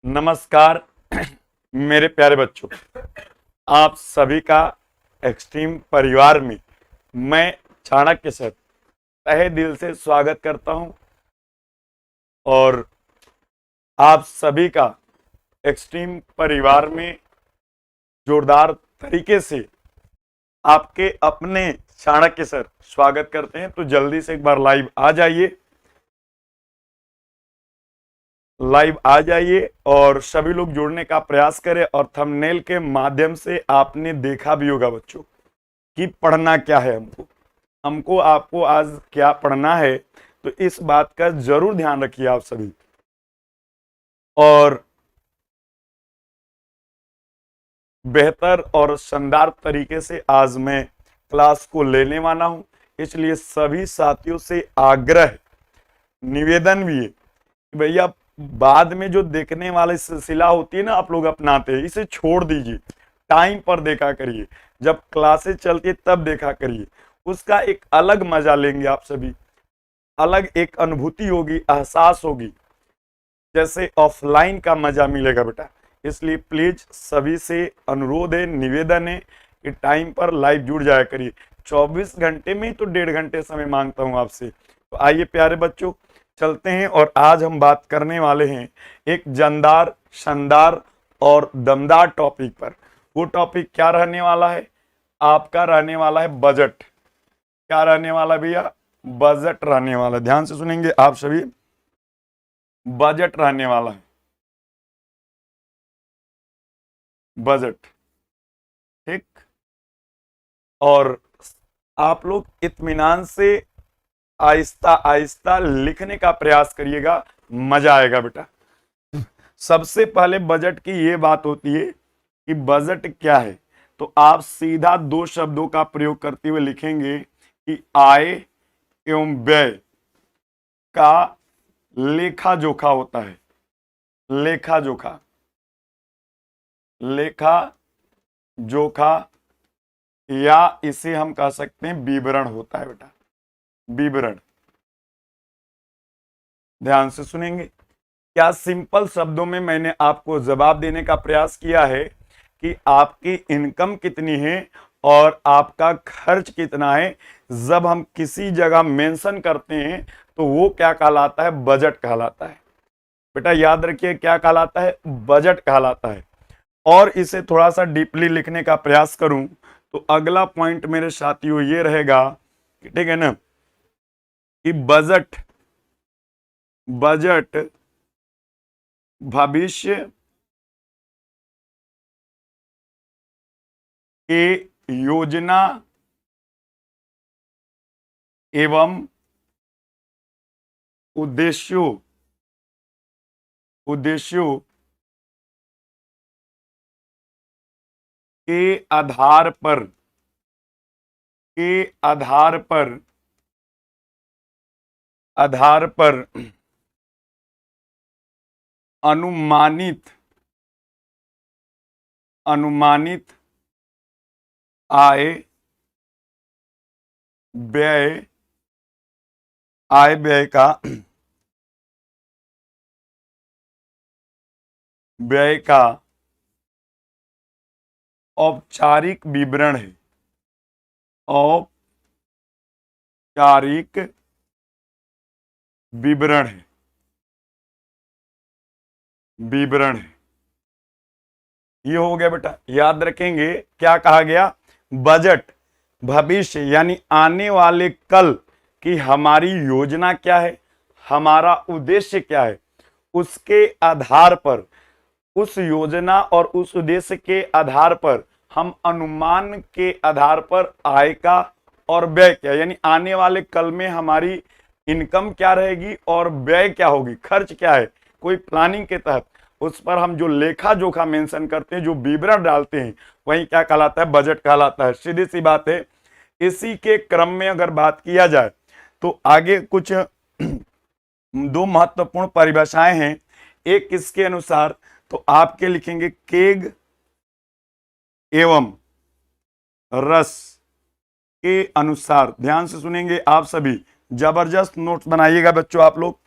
नमस्कार मेरे प्यारे बच्चों, आप सभी का एक्सट्रीम परिवार में मैं चाणक्य सर तहे दिल से स्वागत करता हूं और आप सभी का एक्सट्रीम परिवार में जोरदार तरीके से आपके अपने चाणक्य सर स्वागत करते हैं। तो जल्दी से एक बार लाइव आ जाइए और सभी लोग जुड़ने का प्रयास करें। और थंबनेल के माध्यम से आपने देखा भी होगा बच्चों कि पढ़ना क्या है, हमको आपको आज क्या पढ़ना है, तो इस बात का जरूर ध्यान रखिए आप सभी। और बेहतर और शानदार तरीके से आज मैं क्लास को लेने वाला हूं, इसलिए सभी साथियों से आग्रह निवेदन भी है कि भैया बाद में जो देखने वाली सिलसिला होती है ना, आप लोग अपनाते हैं, इसे छोड़ दीजिए, टाइम पर देखा करिए, जब क्लासेस चलती है तब देखा करिए, उसका एक अलग मजा लेंगे आप सभी, अलग एक अनुभूति होगी, एहसास होगी, जैसे ऑफलाइन का मजा मिलेगा बेटा। इसलिए प्लीज सभी से अनुरोध है, निवेदन है कि टाइम पर लाइव जुड़ जाया करिए। 24 घंटे में तो 1.5 घंटे समय मांगता हूं आपसे। तो आइए प्यारे बच्चों चलते हैं और आज हम बात करने वाले हैं एक जानदार, शानदार और दमदार टॉपिक पर। वो टॉपिक क्या रहने वाला है? आपका रहने वाला है बजट। क्या रहने वाला भैया? बजट रहने वाला। ध्यान से सुनेंगे आप सभी, बजट रहने वाला है, बजट, ठीक। और आप लोग इत्मीनान से आहिस्ता आहिस्ता लिखने का प्रयास करिएगा, मजा आएगा बेटा। सबसे पहले बजट की ये बात होती है कि बजट क्या है, तो आप सीधा 2 शब्दों का प्रयोग करते हुए लिखेंगे कि आय एवं व्यय का लेखा जोखा होता है। लेखा जोखा, लेखा जोखा, या इसे हम कह सकते हैं विवरण होता है बेटा, विवरण। ध्यान से सुनेंगे। क्या सिंपल शब्दों में मैंने आपको जवाब देने का प्रयास किया है कि आपकी इनकम कितनी है और आपका खर्च कितना है। जब हम किसी जगह मेंशन करते हैं तो वो क्या कहलाता है? बजट कहलाता है बेटा। याद रखिए, क्या कहलाता है? बजट कहलाता है। और इसे थोड़ा सा डीपली लिखने का प्रयास करूं तो अगला पॉइंट मेरे साथियों ये रहेगा, ठीक है ना, कि बजट भविष्य के योजना एवं उद्देश्यों के आधार पर अनुमानित आय व्यय का औपचारिक विवरण है। औपचारिक विवरण है, ये हो गया बेटा। याद रखेंगे क्या कहा गया? बजट भविष्य यानी आने वाले कल की हमारी योजना क्या है, हमारा उद्देश्य क्या है, उसके आधार पर, उस योजना और उस उद्देश्य के आधार पर हम अनुमान के आधार पर आय का और व्यय क्या, यानी आने वाले कल में हमारी इनकम क्या रहेगी और व्यय क्या होगी, खर्च क्या है, कोई प्लानिंग के तहत उस पर हम जो लेखा जोखा मेंशन करते हैं, जो विवरण डालते हैं, वही क्या कहलाता है? बजट कहलाता है। सीधी सी बात है। इसी के क्रम में अगर बात किया जाए तो आगे कुछ 2 महत्वपूर्ण परिभाषाएं हैं। एक किसके अनुसार, तो आपके लिखेंगे केग एवं रस के अनुसार। ध्यान से सुनेंगे आप सभी, जबरदस्त नोट्स बनाइएगा बच्चों। आप लोग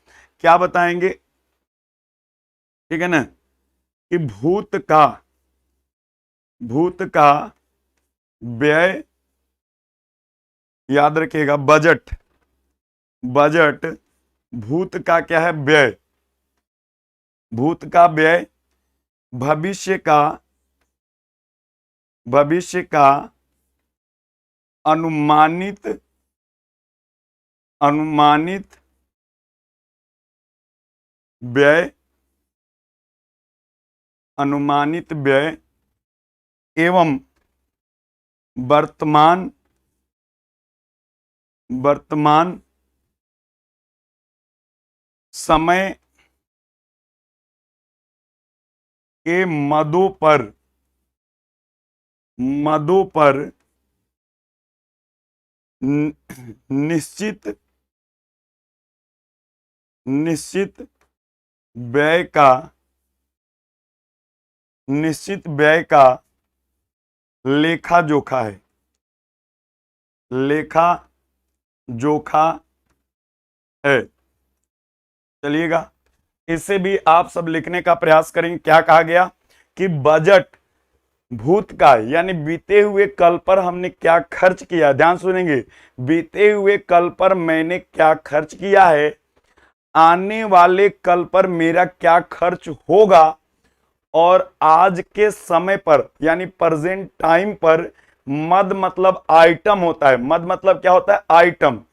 क्या बताएंगे, ठीक है ना? कि भूत का व्यय, याद रखिएगा बजट, बजट भूत का क्या है, व्यय, भूत का व्यय भविष्य का, भविष्य का अनुमानित, अनुमानित व्यय, अनुमानित व्यय एवं वर्तमान, वर्तमान समय के मदों पर, मदों पर निश्चित, निश्चित व्यय का, निश्चित व्यय का लेखा जोखा है, लेखा जोखा है। चलिएगा, इसे भी आप सब लिखने का प्रयास करेंगे। क्या कहा गया कि बजट भूत का, यानी बीते हुए कल पर हमने क्या खर्च किया, ध्यान सुनेंगे, बीते हुए कल पर मैंने क्या खर्च किया है, आने वाले कल पर मेरा क्या खर्च होगा, और आज के समय पर यानी प्रेजेंट टाइम पर मद मतलब आइटम होता है, मद मतलब क्या होता है, आइटम,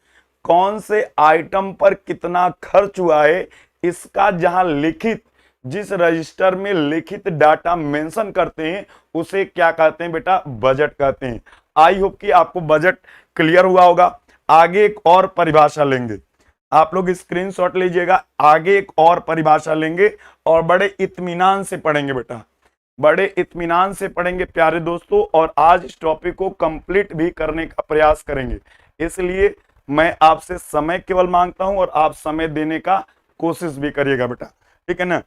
कौन से आइटम पर कितना खर्च हुआ है, इसका जहां लिखित, जिस रजिस्टर में लिखित डाटा मेंशन करते हैं उसे क्या कहते हैं बेटा, बजट कहते हैं। आई होप कि आपको बजट क्लियर हुआ होगा। आगे एक और परिभाषा लेंगे, आप लोग स्क्रीनशॉट लीजिएगा, आगे एक और परिभाषा लेंगे और बड़े इत्मीनान से पढ़ेंगे बेटा, बड़े इत्मीनान से पढ़ेंगे प्यारे दोस्तों, और आज इस टॉपिक को कंप्लीट भी करने का प्रयास करेंगे। इसलिए मैं आपसे समय केवल मांगता हूं और आप समय देने का कोशिश भी करिएगा बेटा, ठीक है ना।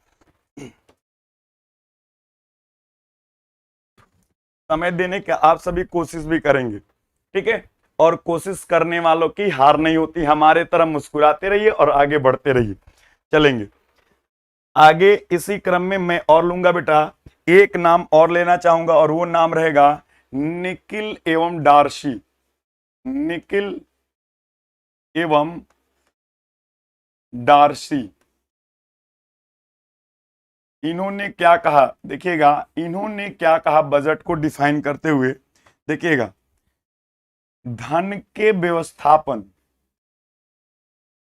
समय देने का आप सभी कोशिश भी करेंगे, ठीक है, और कोशिश करने वालों की हार नहीं होती। हमारे तरह मुस्कुराते रहिए और आगे बढ़ते रहिए। चलेंगे आगे, इसी क्रम में मैं और लूंगा बेटा, एक नाम और लेना चाहूंगा और वो नाम रहेगा निकिल एवं डार्सी, निकिल एवं डार्सी। इन्होंने क्या कहा, देखिएगा इन्होंने क्या कहा बजट को डिफाइन करते हुए, देखिएगा, धन के व्यवस्थापन,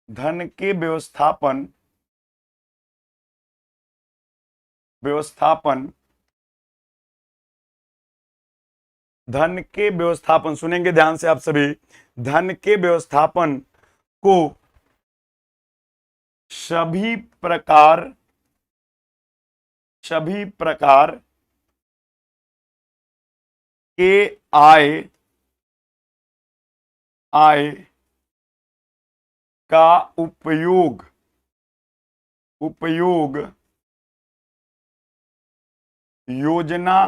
धन के व्यवस्थापन, व्यवस्थापन, धन के व्यवस्थापन, सुनेंगे ध्यान से आप सभी, धन के व्यवस्थापन को सभी प्रकार, सभी प्रकार के आय, आय का उपयोग, उपयोग योजना,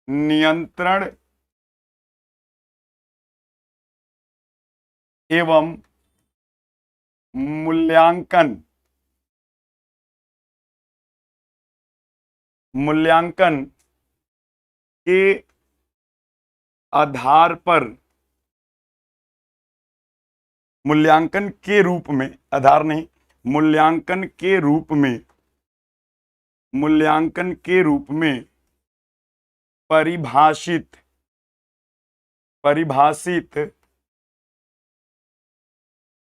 नियंत्रण एवं मूल्यांकन, मूल्यांकन के आधार पर, मूल्यांकन के रूप में, आधार नहीं, मूल्यांकन के रूप में, मूल्यांकन के रूप में परिभाषित, परिभाषित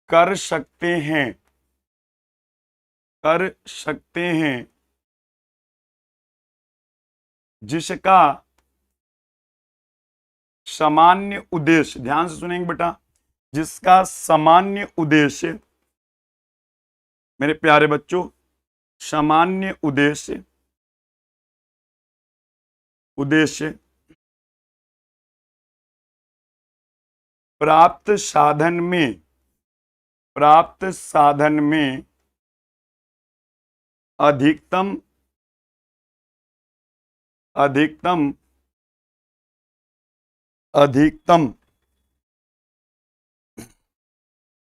कर सकते हैं, कर सकते हैं, जिसका सामान्य उद्देश्य, ध्यान से सुनेंगे बेटा, जिसका सामान्य उद्देश्य, मेरे प्यारे बच्चों, सामान्य उद्देश्य, उद्देश्य प्राप्त साधन में, प्राप्त साधन में अधिकतम, अधिकतम, अधिकतम,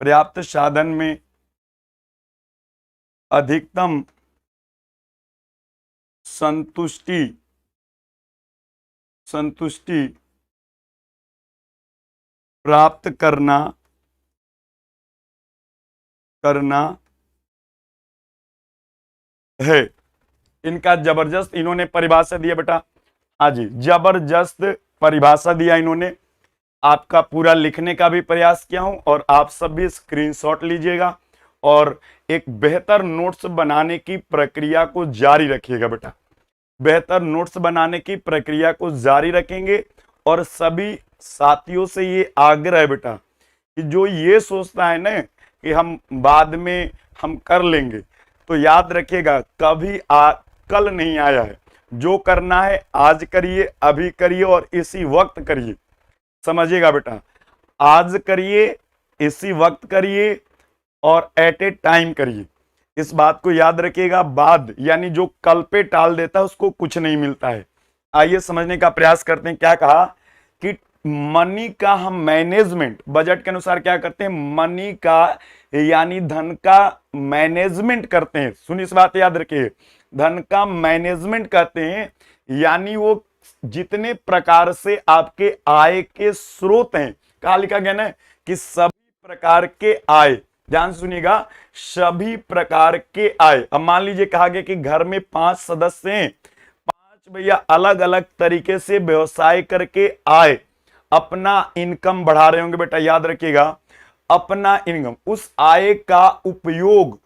पर्याप्त साधन में अधिकतम संतुष्टि संतुष्टि प्राप्त करना करना है। इनका जबरदस्त इन्होंने परिभाषा दिया बेटा। हाँ जी, जबरदस्त परिभाषा दिया इन्होंने। आपका पूरा लिखने का भी प्रयास किया हूं और आप सब भी स्क्रीनशॉट लीजिएगा और एक बेहतर नोट्स बनाने की प्रक्रिया को जारी रखिएगा बेटा। बेहतर नोट्स बनाने की प्रक्रिया को जारी रखेंगे और सभी साथियों से ये आग्रह है बेटा कि जो ये सोचता है ना कि हम बाद में हम कर लेंगे, तो याद रखिएगा कभी कल नहीं आया है। जो करना है आज करिए, अभी करिए और इसी वक्त करिए। समझिएगा बेटा, आज करिए, इसी वक्त करिए और एट ए टाइम करिए। इस बात को याद रखिएगा। बाद यानी जो कल पे टाल देता है उसको कुछ नहीं मिलता है। आइए समझने का प्रयास करते हैं। क्या कहा कि मनी का हम मैनेजमेंट बजट के अनुसार क्या करते हैं, मनी का यानी धन का मैनेजमेंट करते हैं। सुनिए इस बात याद रखिए, धन का मैनेजमेंट करते हैं यानी वो जितने प्रकार से आपके आय के स्रोत हैं, कहा लिखा गया ना कि सभी प्रकार के आय, ध्यान सुनिएगा, सभी प्रकार के आय। अब मान लीजिए कहा गया कि घर में 5 सदस्य हैं, 5 भैया अलग अलग तरीके से व्यवसाय करके आय अपना इनकम बढ़ा रहे होंगे बेटा। याद रखिएगा, अपना इनकम, उस आय का उपयोग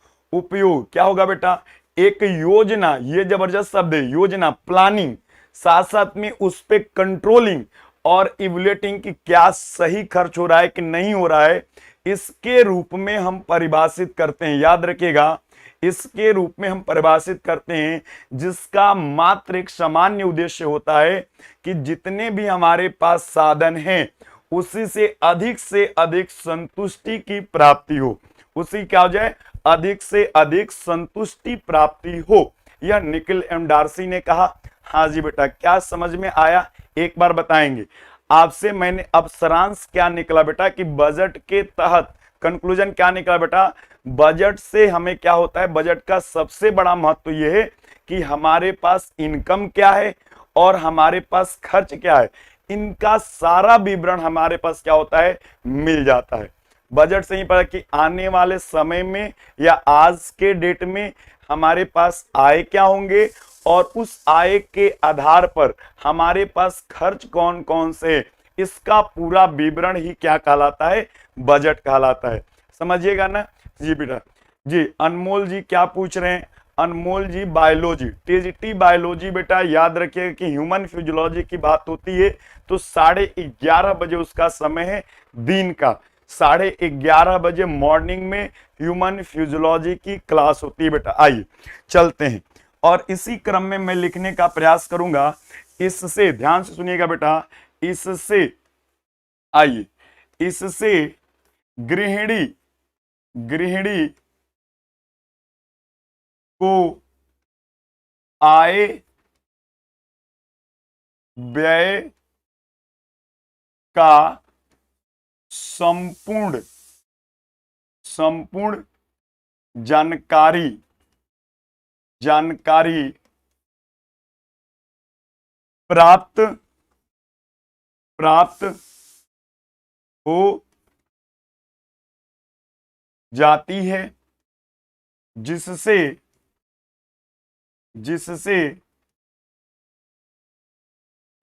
क्या होगा बेटा, एक योजना, ये जबरदस्त शब्द है, योजना, प्लानिंग, साथ साथ में उस पे कंट्रोलिंग और इवैल्यूएटिंग कि क्या सही खर्च हो रहा है कि नहीं हो रहा है, इसके रूप में हम परिभाषित करते हैं। याद रखिएगा, इसके रूप में हम परिभाषित करते हैं, जिसका मात्र एक सामान्य उद्देश्य होता है कि जितने भी हमारे पास साधन हैं उसी से अधिक संतुष्टि की प्राप्ति हो, उसी क्या हो जाए, अधिक से अधिक संतुष्टि प्राप्ति हो। यह निकिल एम डार्सी ने कहा। हाँ जी बेटा, क्या समझ में आया एक बार बताएंगे आपसे। मैंने अब सारांश क्या निकला बेटा कि बजट के तहत कंक्लूजन क्या निकला बेटा, बजट से हमें क्या होता है, बजट का सबसे बड़ा महत्व यह है कि हमारे पास इनकम क्या है और हमारे पास खर्च क्या है, इनका सारा विवरण हमारे पास क्या होता है, मिल जाता है। बजट से ही पता कि आने वाले समय में या आज के डेट में हमारे पास आय क्या होंगे और उस आय के आधार पर हमारे पास खर्च कौन कौन से, इसका पूरा विवरण ही क्या कहलाता है, बजट कहलाता है। समझिएगा ना जी बेटा। जी अनमोल जी क्या पूछ रहे हैं, अनमोल जी बायोलॉजी, टीजीटी बायोलॉजी बेटा। याद रखिएगा कि ह्यूमन फिजियोलॉजी की बात होती है तो 11:30 बजे उसका समय है दिन का, 11:30 बजे मॉर्निंग में ह्यूमन फिजियोलॉजी की क्लास होती है बेटा। आइए चलते हैं और इसी क्रम में मैं लिखने का प्रयास करूंगा। इससे ध्यान से सुनिएगा बेटा, इससे आइए, इससे गृहिणी को आय व्यय का संपूर्ण जानकारी प्राप्त हो जाती है, जिससे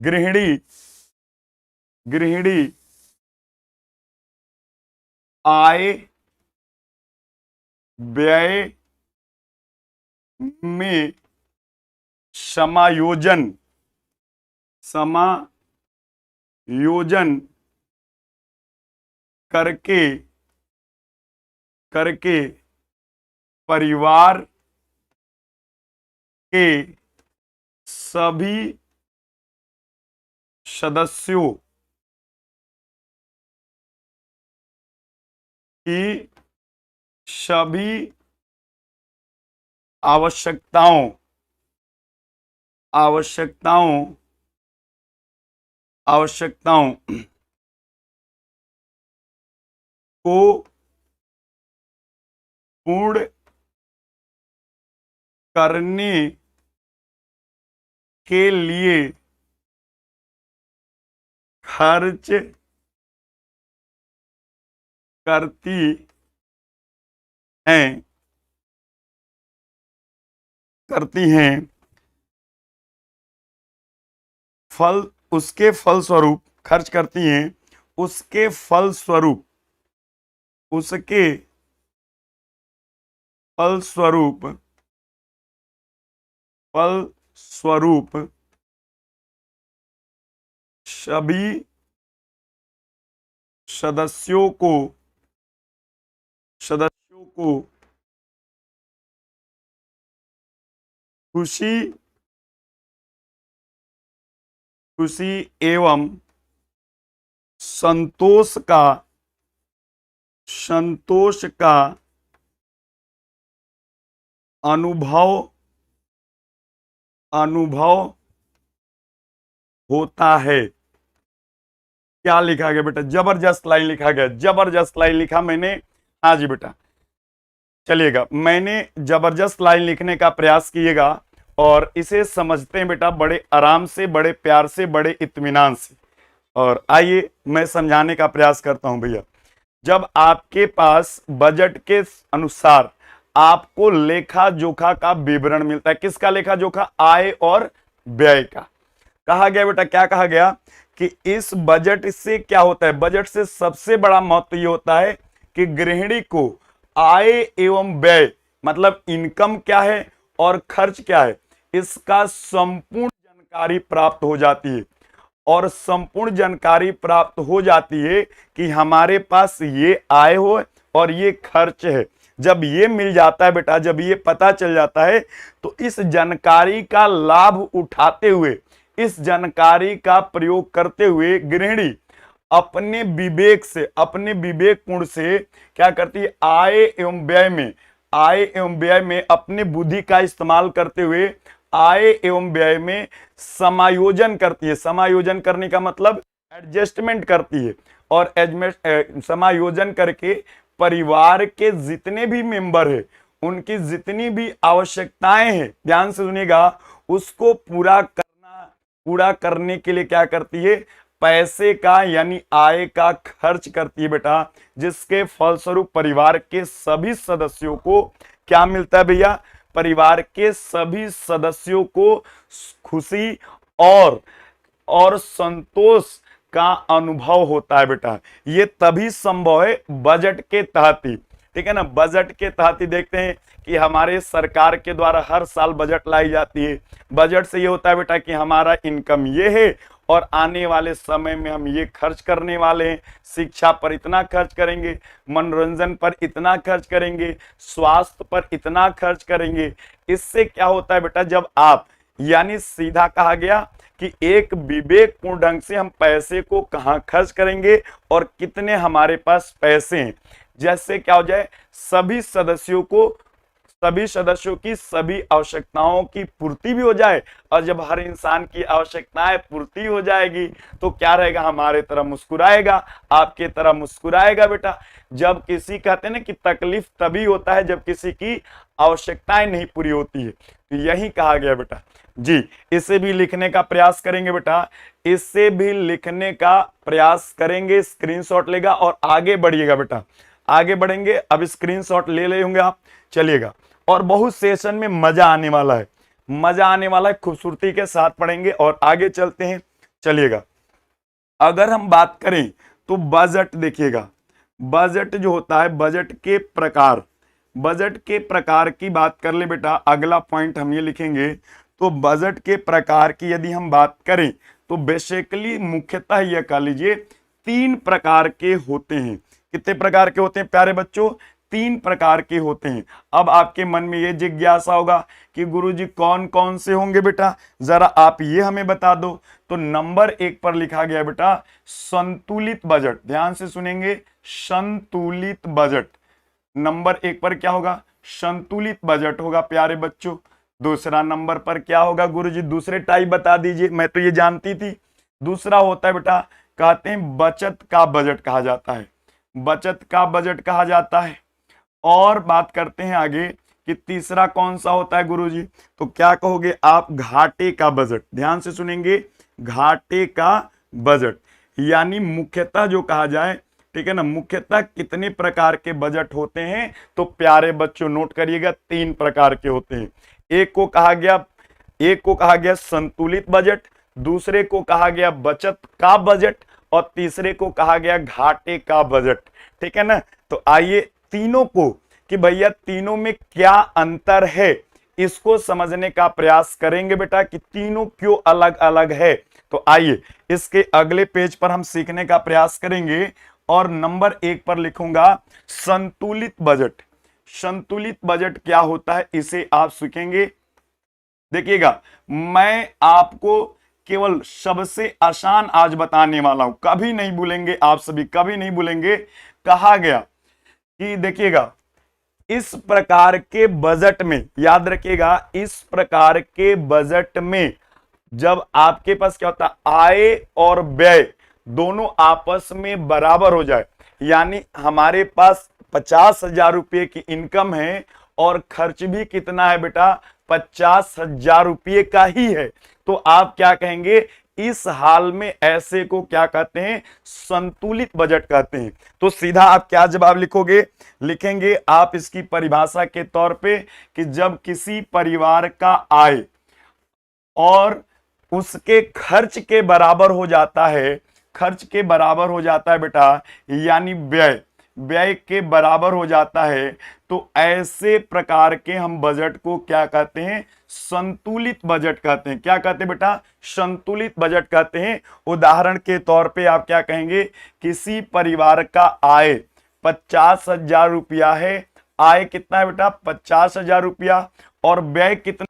गृहिणी आय व्यय में समायोजन करके परिवार के सभी सदस्यों की सभी आवश्यकताओं को पूर्ण करने के लिए खर्च करती हैं फल उसके फलस्वरूप खर्च करती हैं, उसके फलस्वरूप उसके फलस्वरूप फलस्वरूप सभी सदस्यों को खुशी खुशी एवं संतोष का अनुभव होता है। क्या लिखा गया बेटा? जबरदस्त लाइन लिखा गया, जबरदस्त लाइन लिखा मैंने। हाँ जी बेटा, चलिएगा, मैंने जबरदस्त लाइन लिखने का प्रयास किएगा और इसे समझते हैं बेटा बड़े आराम से, बड़े प्यार से, बड़े इत्मीनान से। और आइए मैं समझाने का प्रयास करता हूं भैया। जब आपके पास बजट के अनुसार आपको लेखा जोखा का विवरण मिलता है, किसका लेखा जोखा? आय और व्यय का। कहा गया बेटा, क्या कहा गया कि इस बजट से क्या होता है? बजट से सबसे बड़ा महत्व ये होता है कि गृहिणी को आय एवं व्यय, मतलब इनकम क्या है और खर्च क्या है, इसका संपूर्ण जानकारी प्राप्त हो जाती है। और संपूर्ण जानकारी प्राप्त हो जाती है कि हमारे पास ये आय हो और ये खर्च है। जब ये मिल जाता है बेटा, जब ये पता चल जाता है, तो इस जानकारी का लाभ उठाते हुए, इस जानकारी का प्रयोग करते हुए गृहिणी अपने विवेक से, अपने विवेक पूर्ण से क्या करती है? आय एवं व्यय में अपने बुद्धि का इस्तेमाल करते हुए आय एवं व्यय में समायोजन करती है। समायोजन करने का मतलब एडजस्टमेंट करती है। और समायोजन करके परिवार के जितने भी मेंबर है, उनकी जितनी भी आवश्यकताएं हैं, ध्यान से सुनिएगा, उसको पूरा करने के लिए क्या करती है? पैसे का यानी आय का खर्च करती है बेटा, जिसके फलस्वरूप परिवार के सभी सदस्यों को क्या मिलता है भैया? परिवार के सभी सदस्यों को खुशी और संतोष का अनुभव होता है बेटा। ये तभी संभव है बजट के तहत ही, ठीक है ना। बजट के तहत ही देखते हैं कि हमारे सरकार के द्वारा हर साल बजट लाई जाती है। बजट से ये होता है बेटा कि हमारा इनकम ये है और आने वाले समय में हम ये खर्च करने वाले हैं। शिक्षा पर इतना खर्च करेंगे, मनोरंजन पर इतना खर्च करेंगे, स्वास्थ्य पर इतना खर्च करेंगे। इससे क्या होता है बेटा, जब आप, यानी सीधा कहा गया कि एक विवेकपूर्ण ढंग से हम पैसे को कहां खर्च करेंगे और कितने हमारे पास पैसे हैं, जैसे क्या हो जाए, सभी सदस्यों की सभी आवश्यकताओं की पूर्ति भी हो जाए। और जब हर इंसान की आवश्यकताएं पूर्ति हो जाएगी तो क्या रहेगा? हमारे तरह मुस्कुराएगा, आपके तरह मुस्कुराएगा बेटा। जब किसी, कहते हैं ना कि तकलीफ तभी होता है जब किसी की आवश्यकताएं नहीं पूरी होती है। तो यही कहा गया बेटा जी। इसे भी लिखने का प्रयास करेंगे बेटा, इससे भी लिखने का प्रयास करेंगे। स्क्रीनशॉट लेगा और आगे बढ़िएगा बेटा, आगे बढ़ेंगे। अब स्क्रीनशॉट ले होंगे आप, चलिएगा। और बहुत सेशन में मजा आने वाला है, मजा आने वाला है, खूबसूरती के साथ पढ़ेंगे और आगे चलते हैं, चलिएगा। अगर हम बात करें तो बजट देखिएगा, बजट जो होता है, बजट के प्रकार की बात कर ले बेटा। अगला पॉइंट हम ये लिखेंगे, तो बजट के प्रकार की यदि हम बात करें तो बेसिकली मुख्यतः यह कह लीजिए 3 प्रकार के होते हैं। कितने प्रकार के होते हैं प्यारे बच्चों? 3 प्रकार के होते हैं। अब आपके मन में ये जिज्ञासा होगा कि गुरुजी कौन कौन से होंगे बेटा, जरा आप ये हमें बता दो। तो नंबर 1 पर लिखा गया बेटा संतुलित बजट। ध्यान से सुनेंगे, संतुलित बजट। नंबर 1 पर क्या होगा? संतुलित बजट होगा प्यारे बच्चों। दूसरा नंबर पर क्या होगा गुरुजी? दूसरे टाइप बता दीजिए, मैं तो ये जानती थी। दूसरा होता है बेटा, कहते हैं बचत का बजट कहा जाता है, बचत का बजट कहा जाता है। और बात करते हैं आगे कि तीसरा कौन सा होता है गुरुजी? तो क्या कहोगे आप? घाटे का बजट। ध्यान से सुनेंगे, घाटे का बजट, यानी मुख्यतः जो कहा जाए, ठीक है ना, मुख्यतः कितने प्रकार के बजट होते हैं? तो प्यारे बच्चों नोट करिएगा, 3 प्रकार के होते हैं। एक को कहा गया संतुलित बजट, दूसरे को कहा गया बचत का बजट, और तीसरे को कहा गया घाटे का बजट। ठीक है ना? तो आइए तीनों को, कि भैया तीनों में क्या अंतर है, इसको समझने का प्रयास करेंगे बेटा, कि तीनों क्यों अलग अलग है। तो आइए इसके अगले पेज पर हम सीखने का प्रयास करेंगे, और नंबर 1 पर लिखूंगा संतुलित बजट। संतुलित बजट क्या होता है, इसे आप सीखेंगे। देखिएगा, मैं आपको केवल सबसे आसान आज बताने वाला हूं, कभी नहीं भूलेंगे आप सभी, कभी नहीं भूलेंगे। कहा गया कि देखिएगा, इस प्रकार के बजट में, याद रखिएगा, इस प्रकार के बजट में जब आपके पास क्या होता है, आय और व्यय दोनों आपस में बराबर हो जाए, यानी हमारे पास 50,000 रुपये की इनकम है और खर्च भी कितना है बेटा, 50,000 रुपये का ही है, तो आप क्या कहेंगे? इस हाल में ऐसे को क्या कहते हैं? संतुलित बजट कहते हैं। तो सीधा आप क्या जवाब लिखोगे? लिखेंगे आप इसकी परिभाषा के तौर पे कि जब किसी परिवार का आय और उसके खर्च के बराबर हो जाता है, खर्च के बराबर हो जाता है बेटा, यानी व्यय के बराबर हो जाता है, तो ऐसे प्रकार के हम बजट को क्या कहते हैं? संतुलित बजट कहते हैं। क्या कहते हैं बेटा? संतुलित बजट कहते हैं। उदाहरण के तौर पे आप क्या कहेंगे? किसी परिवार का आय 50,000 रुपया है, आय कितना है बेटा? 50,000 रुपया, और व्यय कितना?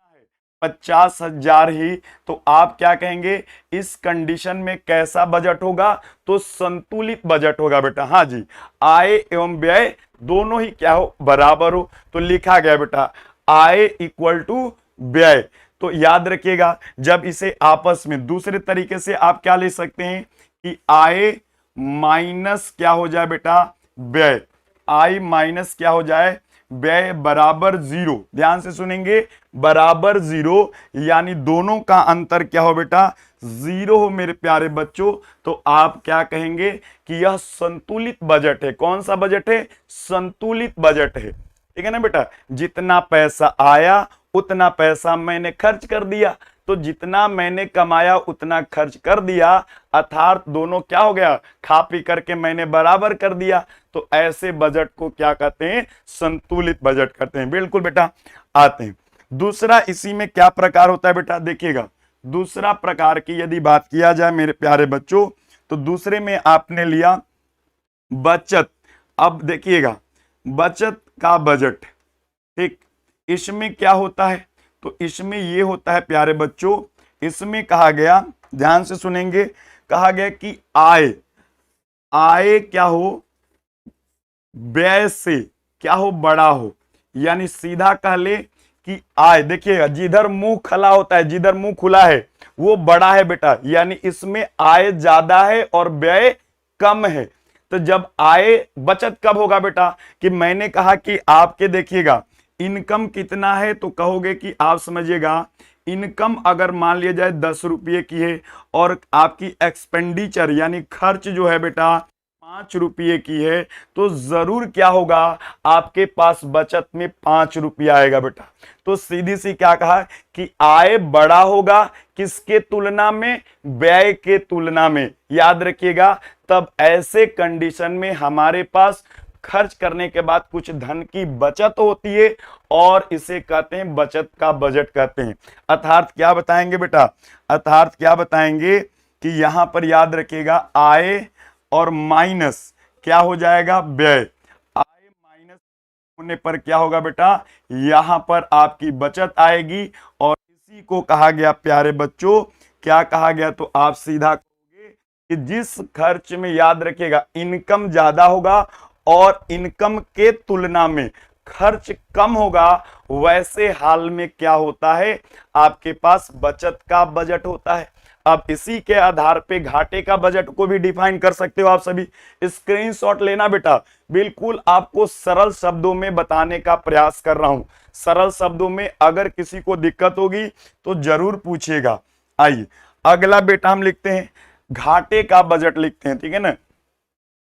50,000 ही, तो आप क्या कहेंगे? इस कंडीशन में कैसा बजट होगा? तो संतुलित बजट होगा बेटा। हाँ जी, आय एवं व्यय दोनों ही क्या हो? बराबर हो। तो लिखा गया बेटा आय इक्वल टू व्यय। तो याद रखिएगा, जब इसे आपस में दूसरे तरीके से आप क्या ले सकते हैं कि आय माइनस क्या हो जाए बेटा? व्यय। आय माइनस क्या हो जाए? व्यय बराबर 0। ध्यान से सुनेंगे, बराबर 0, यानी दोनों का अंतर क्या हो बेटा? 0 हो मेरे प्यारे बच्चों। तो आप क्या कहेंगे कि यह संतुलित बजट है। कौन सा बजट है? संतुलित बजट है। ठीक है ना बेटा? जितना पैसा आया उतना पैसा मैंने खर्च कर दिया, तो जितना मैंने कमाया उतना खर्च कर दिया, अर्थात दोनों क्या हो गया? खा पी करके मैंने बराबर कर दिया। तो ऐसे बजट को क्या कहते हैं? संतुलित बजट कहते हैं। बिल्कुल बेटा, आते हैं दूसरा। इसी में क्या प्रकार होता है बेटा? देखिएगा, दूसरा प्रकार की यदि बात किया जाए मेरे प्यारे बच्चों, तो दूसरे में आपने लिया बचत। अब देखिएगा, बचत का बजट, ठीक, इसमें क्या होता है? तो इसमें ये होता है प्यारे बच्चों, इसमें कहा गया, ध्यान से सुनेंगे, कहा गया कि आय क्या हो? व्यय से क्या हो? बड़ा हो। यानी सीधा कह ले कि आय, देखिएगा, जिधर मुंह खला होता है, जिधर मुंह खुला है वो बड़ा है बेटा, यानी इसमें आय ज्यादा है और व्यय कम है। तो जब आय, बचत कब होगा बेटा? कि मैंने कहा कि आपके देखिएगा इनकम कितना है, तो कहोगे कि आप समझिएगा, इनकम अगर मान लिया जाए 10 रुपये की है और आपकी एक्सपेंडिचर यानी खर्च जो है बेटा 5 रुपये की है, तो जरूर क्या होगा? आपके पास बचत में 5 रुपया आएगा बेटा। तो सीधी सी क्या कहा कि आय बड़ा होगा, किसके तुलना में? व्यय के तुलना में। याद रखिएगा, तब ऐसे कंडीशन में हमारे पास खर्च करने के बाद कुछ धन की बचत होती है, और इसे कहते हैं बचत का बजट कहते हैं। अर्थात क्या बताएंगे बेटा? अर्थात क्या बताएंगे कि यहां पर याद रखिएगा, आय और माइनस क्या हो जाएगा? व्यय। आय माइनस होने पर क्या होगा बेटा? यहां पर आपकी बचत आएगी, और इसी को कहा गया प्यारे बच्चों, क्या कहा गया? तो आप सीधा कहोगे कि जिस खर्च में, याद रखिएगा, इनकम ज्यादा होगा और इनकम के तुलना में खर्च कम होगा, वैसे हाल में क्या होता है? आपके पास बचत का बजट होता है। अब इसी के आधार पे घाटे का बजट को भी डिफाइन कर सकते हो आप सभी। स्क्रीनशॉट लेना बेटा, बिल्कुल आपको सरल शब्दों में बताने का प्रयास कर रहा हूं, सरल शब्दों में। अगर किसी को दिक्कत होगी तो जरूर पूछिएगा। आइए अगला बेटा हम लिखते हैं घाटे का बजट लिखते हैं, ठीक है ना।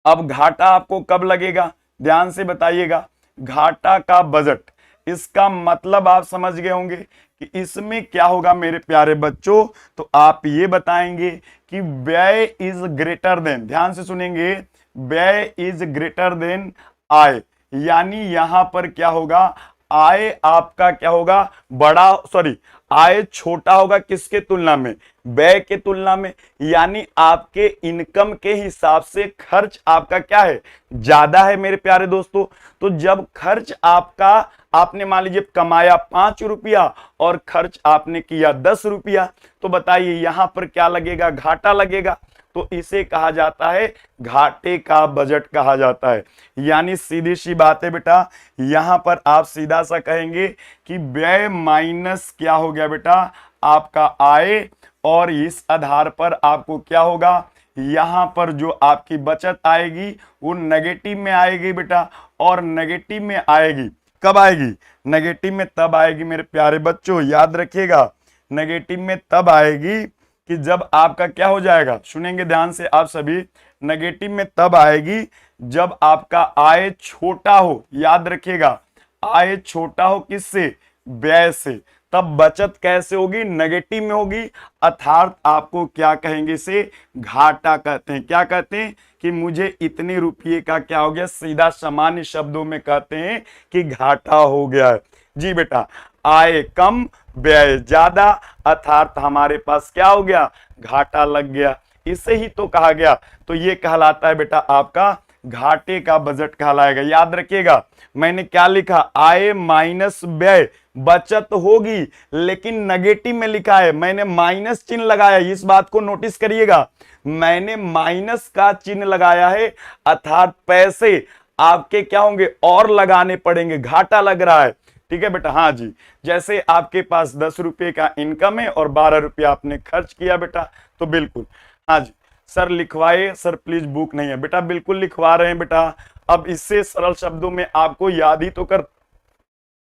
अब घाटा आपको कब लगेगा, ध्यान से बताइएगा। घाटा का बजट, इसका मतलब आप समझ गए होंगे कि इसमें क्या होगा मेरे प्यारे बच्चों। तो आप ये बताएंगे कि व्यय इज ग्रेटर देन, ध्यान से सुनेंगे, व्यय इज ग्रेटर देन आय। यानी यहां पर क्या होगा, आय आपका क्या होगा, बड़ा, सॉरी, आय छोटा होगा किसके तुलना में, व्यय के तुलना में। यानी आपके इनकम के हिसाब से खर्च आपका क्या है, ज्यादा है मेरे प्यारे दोस्तों। तो जब खर्च आपका, आपने मान लीजिए कमाया 5 रुपया और खर्च आपने किया 10 रुपया, तो बताइए यहां पर क्या लगेगा, घाटा लगेगा। तो इसे कहा जाता है घाटे का बजट कहा जाता है। यानी सीधी सी बात है बेटा, यहां पर आप सीधा सा कहेंगे कि व्यय माइनस क्या हो गया बेटा, आपका आय, और इस आधार पर आपको क्या होगा, यहां पर जो आपकी बचत आएगी वो नेगेटिव में आएगी बेटा। और नेगेटिव में आएगी, कब आएगी, नेगेटिव में तब आएगी मेरे प्यारे बच्चों, याद रखिएगा, नेगेटिव में तब आएगी कि जब आपका क्या हो जाएगा, सुनेंगे ध्यान से आप सभी, नेगेटिव में तब आएगी जब आपका आय छोटा हो। याद रखिएगा, आय छोटा हो किससे, व्यय से। तब बचत कैसे होगी, नेगेटिव में होगी, अर्थात आपको क्या कहेंगे, इसे घाटा कहते हैं। क्या कहते हैं कि मुझे इतने रुपये का क्या हो गया, सीधा सामान्य शब्दों में कहते हैं कि घाटा हो गया है। जी बेटा, आय कम व्यय ज्यादा, अर्थात हमारे पास क्या हो गया, घाटा लग गया। इसे ही तो कहा गया। तो ये कहलाता है बेटा आपका घाटे का बजट कहलाएगा। याद रखिएगा, मैंने क्या लिखा, आय माइनस व्यय, बचत होगी लेकिन नेगेटिव में लिखा है, मैंने माइनस चिन्ह लगाया, इस बात को नोटिस करिएगा, मैंने माइनस का चिन्ह लगाया है, अर्थात पैसे आपके क्या होंगे और लगाने पड़ेंगे, घाटा लग रहा है। ठीक है बेटा, हाँ जी, जैसे आपके पास 10 रुपए का इनकम है और 12 रुपया आपने खर्च किया बेटा, तो बिल्कुल, हाँ जी सर लिखवाए, सर प्लीज बुक नहीं है बेटा, बिल्कुल लिखवा रहे हैं बेटा। अब इससे सरल शब्दों में आपको याद ही तो कर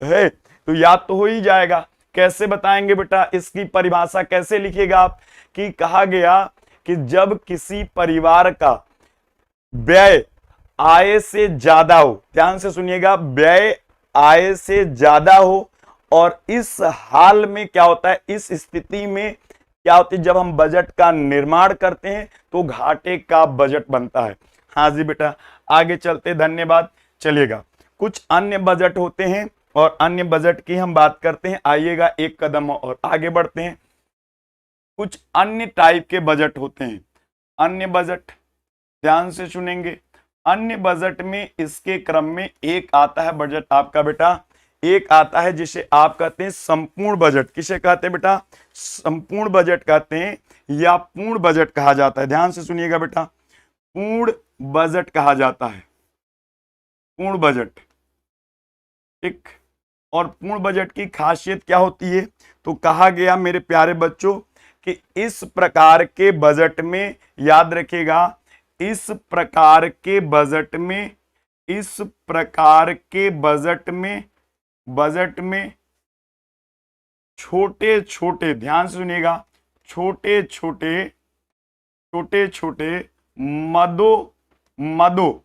है, तो याद तो हो ही जाएगा। कैसे बताएंगे बेटा, इसकी परिभाषा कैसे लिखिएगा आप, कि कहा गया कि जब किसी परिवार का व्यय आय से ज्यादा हो, ध्यान से सुनिएगा, व्यय आय से ज्यादा हो, और इस हाल में क्या होता है, इस स्थिति में क्या होती है, जब हम बजट का निर्माण करते हैं तो घाटे का बजट बनता है। हाँ जी बेटा, आगे चलते, धन्यवाद। चलिएगा, कुछ अन्य बजट होते हैं और अन्य बजट की हम बात करते हैं। आइएगा एक कदम और आगे बढ़ते हैं। कुछ अन्य टाइप के बजट होते हैं, अन्य बजट, ध्यान से सुनेंगे। अन्य बजट में इसके क्रम में एक आता है बजट आपका बेटा, एक आता है जिसे आप कहते हैं संपूर्ण बजट। किसे कहते हैं बेटा, संपूर्ण बजट कहते हैं या पूर्ण बजट कहा जाता है। ध्यान से सुनिएगा बेटा, पूर्ण बजट कहा जाता है, पूर्ण बजट, ठीक। और पूर्ण बजट की खासियत क्या होती है, तो कहा गया मेरे प्यारे बच्चों कि इस प्रकार के बजट में, याद रखिएगा, इस प्रकार के बजट में, इस प्रकार के बजट में छोटे छोटे, ध्यान से सुनिएगा, छोटे छोटे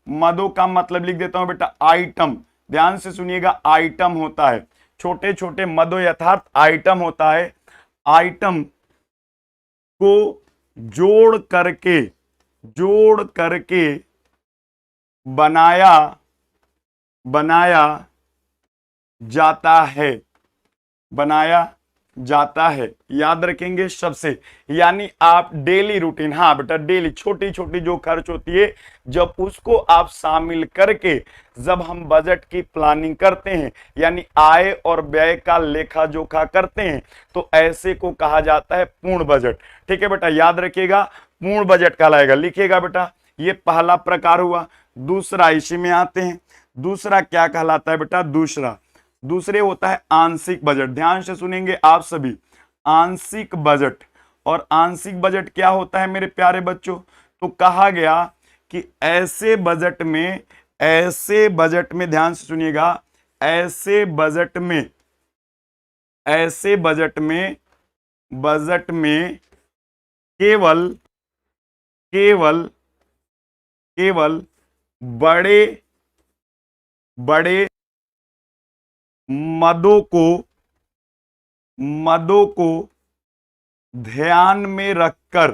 मदों का मतलब लिख देता हूं बेटा आइटम, ध्यान से सुनिएगा, आइटम होता है, छोटे छोटे मदों यथार्थ आइटम होता है। आइटम को जोड़ करके बनाया जाता है, याद रखेंगे सबसे। यानी आप डेली रूटीन, हाँ बेटा डेली छोटी छोटी जो खर्च होती है, जब उसको आप शामिल करके जब हम बजट की प्लानिंग करते हैं, यानी आय और व्यय का लेखा जोखा करते हैं, तो ऐसे को कहा जाता है पूर्ण बजट। ठीक है बेटा, याद रखिएगा, पूर्ण बजट कहलाएगा। लिखिएगा बेटा, ये पहला प्रकार हुआ। दूसरा, इसी में आते हैं, दूसरा क्या कहलाता है बेटा, दूसरे होता है आंशिक बजट। ध्यान से सुनेंगे आप सभी, आंशिक बजट। और आंशिक बजट क्या होता है मेरे प्यारे बच्चों? तो कहा गया कि ऐसे बजट में ध्यान से सुनिएगा, ऐसे बजट में केवल केवल केवल बड़े बड़े मदों को ध्यान में रखकर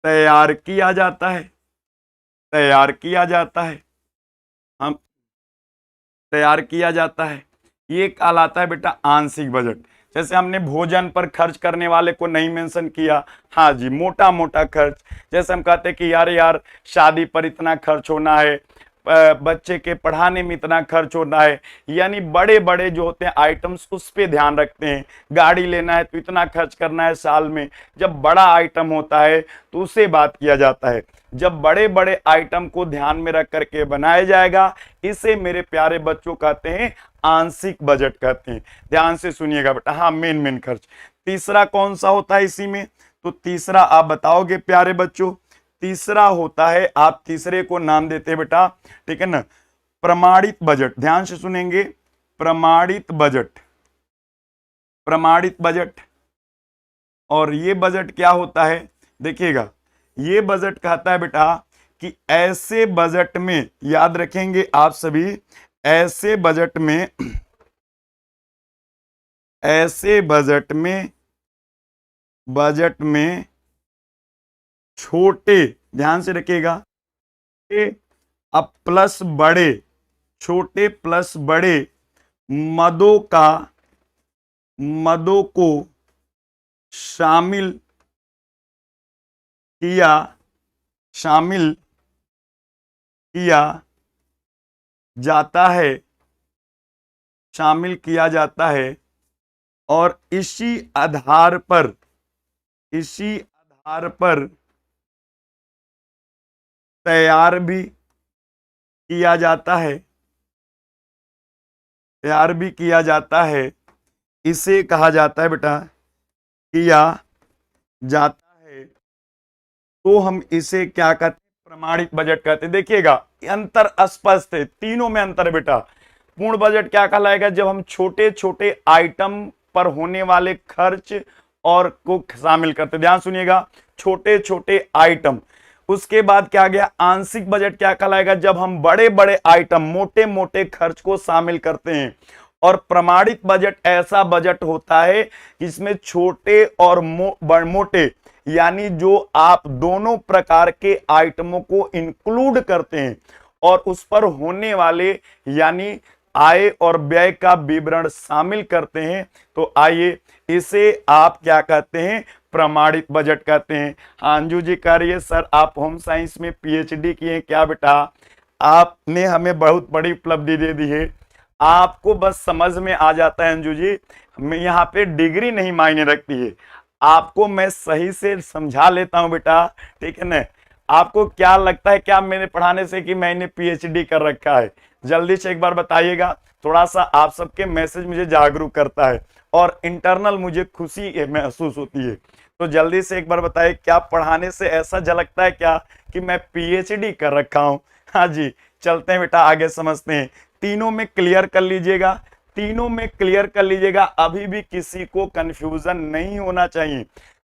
तैयार किया जाता है। हम तैयार किया जाता है। ये कहलाता है बेटा आंशिक बजट। जैसे हमने भोजन पर खर्च करने वाले को नहीं मेंशन किया, हाँ जी, मोटा मोटा खर्च। जैसे हम कहते हैं कि यार शादी पर इतना खर्च होना है, बच्चे के पढ़ाने में इतना खर्च होना है, यानी बड़े बड़े जो होते हैं आइटम्स उस पे ध्यान रखते हैं। गाड़ी लेना है तो इतना खर्च करना है साल में। जब बड़ा आइटम होता है तो उसे बात किया जाता है। जब बड़े बड़े आइटम को ध्यान में रख करके बनाया जाएगा, इसे मेरे प्यारे बच्चों कहते हैं आंशिक बजट कहते हैं। ध्यान से सुनिएगा बेटा। हाँ, मेन खर्च। तीसरा कौन सा होता है इसी में? तो तीसरा आप बताओगे प्यारे बच्चों। तीसरा होता है, आप तीसरे को नाम देते हैं बेटा, ठीक है ना, प्रमाणित बजट। ध्यान से सुनेंगे, प्रमाणित बजट। और ये बजट क्या होता है देखिएगा, ये बजट कहता है बेटा कि ऐसे बजट में, याद रखेंगे आप सभी, ऐसे बजट में छोटे, ध्यान से रखिएगा, प्लस बड़े, छोटे प्लस बड़े मदों को शामिल किया जाता है और इसी आधार पर तैयार भी किया जाता है। इसे कहा जाता है बेटा, किया जाता है, तो हम इसे क्या कहते हैं? प्रमाणित बजट कहते हैं। देखिएगा अंतर स्पष्ट है, तीनों में अंतर है बेटा। पूर्ण बजट क्या कहलाएगा? जब हम छोटे छोटे आइटम पर होने वाले खर्च और को शामिल करते, ध्यान सुनिएगा, छोटे छोटे आइटम। उसके बाद क्या गया? आंशिक बजट क्या कहलाएगा? जब हम बड़े बड़े आइटम, मोटे मोटे खर्च को शामिल करते हैं। और प्रमाणित बजट ऐसा बजट होता है जिसमें छोटे और मोटे, यानी जो आप दोनों प्रकार के आइटमों को इंक्लूड करते हैं और उस पर होने वाले यानी आय और व्यय का विवरण शामिल करते हैं। तो आइए, इसे आप क्या कहते हैं? प्रमाणित बजट कहते हैं। अंजू जी कह रही है सर आप होम साइंस में पीएचडी किए हैं क्या? बेटा आपने हमें बहुत बड़ी उपलब्धि दे दी है। आपको बस समझ में आ जाता है अंजू जी, यहाँ पे डिग्री नहीं मायने रखती है, आपको मैं सही से समझा लेता हूं बेटा, ठीक है ना। आपको क्या लगता है क्या मेरे पढ़ाने से कि मैंने पीएचडी कर रखा है? जल्दी से एक बार बताइएगा। थोड़ा सा आप सबके मैसेज मुझे जागरूक करता है और इंटरनल मुझे खुशी महसूस होती है। तो जल्दी से एक बार बताइए, क्या पढ़ाने से ऐसा झलकता है क्या कि मैं पीएचडी कर रखा हूं? हाँ जी, चलते हैं बेटा आगे समझते हैं। तीनों में क्लियर कर लीजिएगा, अभी भी किसी को कंफ्यूजन नहीं होना चाहिए,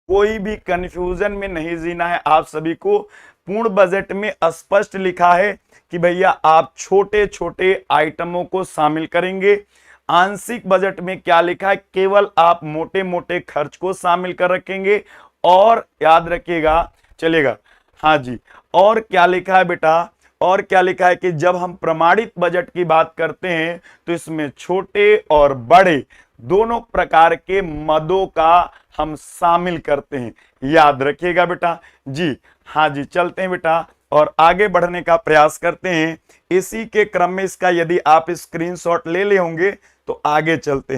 कोई भी कंफ्यूजन में नहीं जीना है आप सभी को। पूर्ण बजट में स्पष्ट लिखा है कि भैया आप छोटे छोटे आइटमों को शामिल करेंगे। आंशिक बजट में क्या लिखा है? केवल आप मोटे मोटे खर्च को शामिल कर रखेंगे। और याद रखिएगा, चलेगा, हाँ जी, और क्या लिखा है बेटा? और क्या लिखा है कि जब हम प्रमाणित बजट की बात करते हैं तो इसमें छोटे और बड़े दोनों प्रकार के मदों का हम शामिल करते हैं। याद रखिएगा बेटा जी। हाँ जी, चलते हैं बेटा और आगे बढ़ने का प्रयास करते हैं। इसी के क्रम में इसका यदि आप स्क्रीनशॉट ले होंगे तो आगे चलते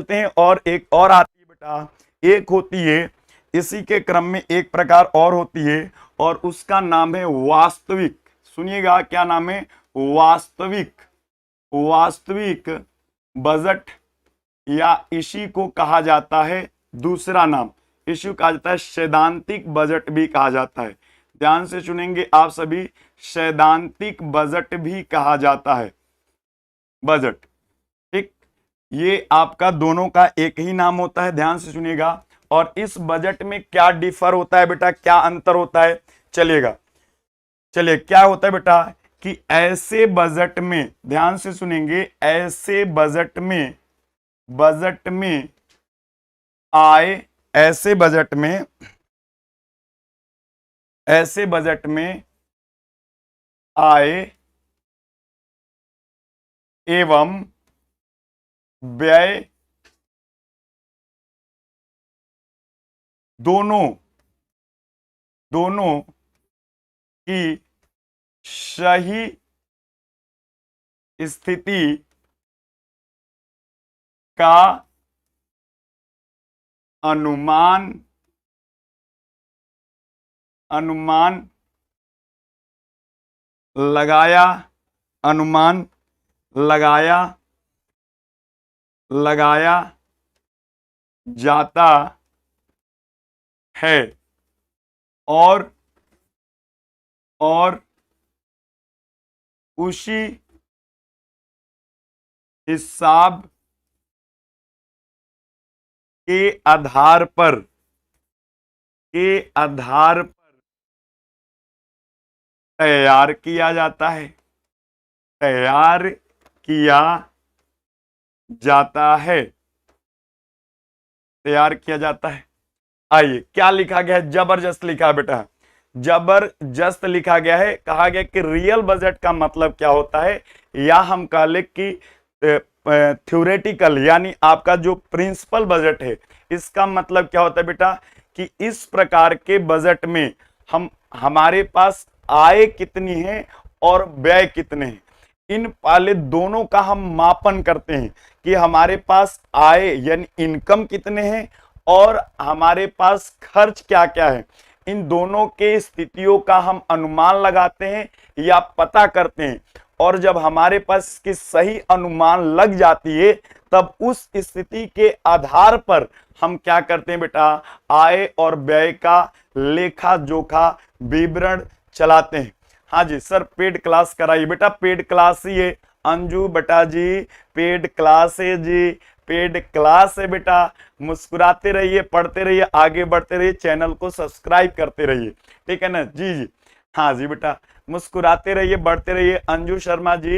हैं। और एक और आती है बेटा, एक होती है इसी के क्रम में एक प्रकार और होती है और उसका नाम है वास्तविक। सुनिएगा क्या नाम है? वास्तविक बजट या इसी को कहा जाता है दूसरा नाम, इसी को कहा जाता है सैद्धांतिक बजट भी कहा जाता है। ध्यान से सुनेंगे आप सभी, सैद्धांतिक बजट भी कहा जाता है बजट। ठीक, ये आपका दोनों का एक ही नाम होता है, ध्यान से सुनिएगा। और इस बजट में क्या डिफर होता है बेटा, क्या अंतर होता है, चलिए क्या होता है बेटा कि ऐसे बजट में, ध्यान से सुनेंगे, ऐसे बजट में आय, ऐसे बजट में आय एवं व्यय दोनों की सही स्थिति का अनुमान लगाया जाता है और उसी हिसाब के आधार पर तैयार किया जाता है, आइए क्या लिखा गया है, जबरदस्त लिखा है बेटा, जबरदस्त लिखा गया है। कहा गया कि रियल बजट का मतलब क्या होता है, या हम कह ले कि थ्योरेटिकल यानी आपका जो प्रिंसिपल बजट है, इसका मतलब क्या होता है बेटा कि इस प्रकार के बजट में हमारे पास आय कितनी है और व्यय कितने हैं, इन पहले दोनों का हम मापन करते हैं कि हमारे पास आय यानी इनकम कितने हैं और हमारे पास खर्च क्या क्या है। इन दोनों के स्थितियों का हम अनुमान लगाते हैं या पता करते हैं, और जब हमारे पास इसकी सही अनुमान लग जाती है तब उस स्थिति के आधार पर हम क्या करते हैं बेटा, आय और व्यय का लेखा जोखा विवरण चलाते हैं। हाँ जी सर, पेड क्लास कराइए बेटा, पेड क्लास ही है अंजू बेटा जी, पेड क्लास है जी, पेड क्लास है बेटा। मुस्कुराते रहिए, पढ़ते रहिए, आगे बढ़ते रहिए, चैनल को सब्सक्राइब करते रहिए, ठीक है ना जी जी। हाँ जी बेटा, मुस्कुराते रहिए, बढ़ते रहिए। अंजू शर्मा जी,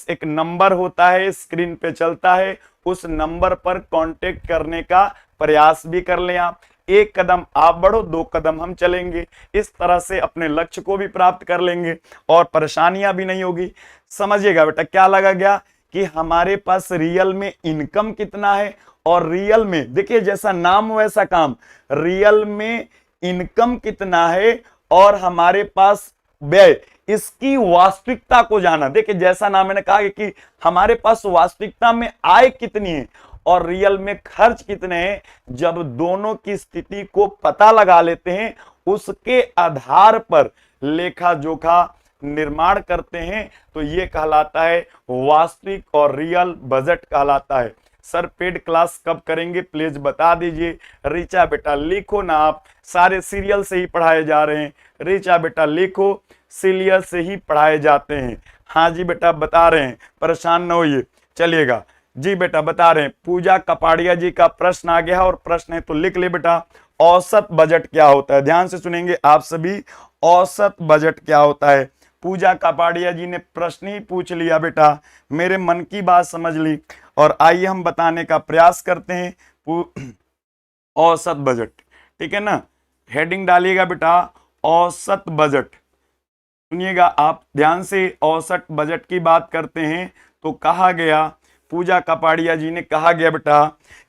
एक नंबर होता है स्क्रीन पे चलता है, उस नंबर पर कांटेक्ट करने का प्रयास भी कर लें आप। एक कदम आप बढ़ो, 2 कदम हम चलेंगे, इस तरह से अपने लक्ष्य को भी प्राप्त कर लेंगे और परेशानियां भी नहीं होगी। समझिएगा बेटा क्या लगा गया कि हमारे पास रियल में इनकम कितना है, और रियल में देखिए जैसा नाम वैसा काम, रियल में इनकम कितना है और हमारे पास व्यय, इसकी वास्तविकता को जाना। देखिए जैसा नाम मैंने कहा कि हमारे पास वास्तविकता में आय कितनी है और रियल में खर्च कितने हैं, जब दोनों की स्थिति को पता लगा लेते हैं उसके आधार पर लेखा जोखा निर्माण करते हैं, तो ये कहलाता है वास्तविक और रियल बजट कहलाता है। सर पेड क्लास कब करेंगे प्लीज बता दीजिए। रीचा बेटा लिखो ना, आप सारे सीरियल से ही पढ़ाए जा रहे हैं, रीचा बेटा लिखो, सीरियल से ही पढ़ाए जाते हैं। हाँ जी बेटा बता रहे हैं, परेशान न होइए, चलिएगा जी बेटा बता रहे हैं। पूजा कपाड़िया जी का प्रश्न आ गया है, और प्रश्न है तो लिख ले बेटा, औसत बजट क्या होता है, ध्यान से सुनेंगे आप सभी, औसत बजट क्या होता है। पूजा कपाड़िया जी ने प्रश्न ही पूछ लिया बेटा, मेरे मन की बात समझ ली, और आइए हम बताने का प्रयास करते हैं। औसत बजट, ठीक है ना, हेडिंग डालिएगा बेटा औसत बजट। सुनिएगा आप ध्यान से, औसत बजट की बात करते हैं तो कहा गया, पूजा कपाड़िया जी ने कहा गया बेटा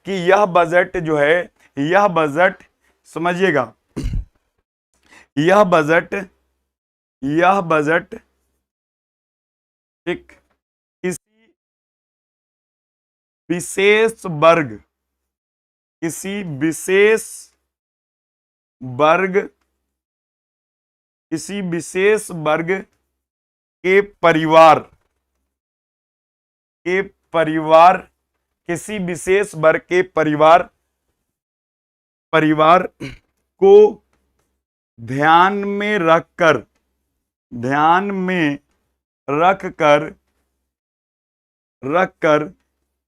कि यह बजट जो है, यह बजट समझिएगा, यह बजट एक किसी विशेष वर्ग, किसी विशेष वर्ग के परिवार किसी विशेष वर्ग के परिवार को ध्यान में रखकर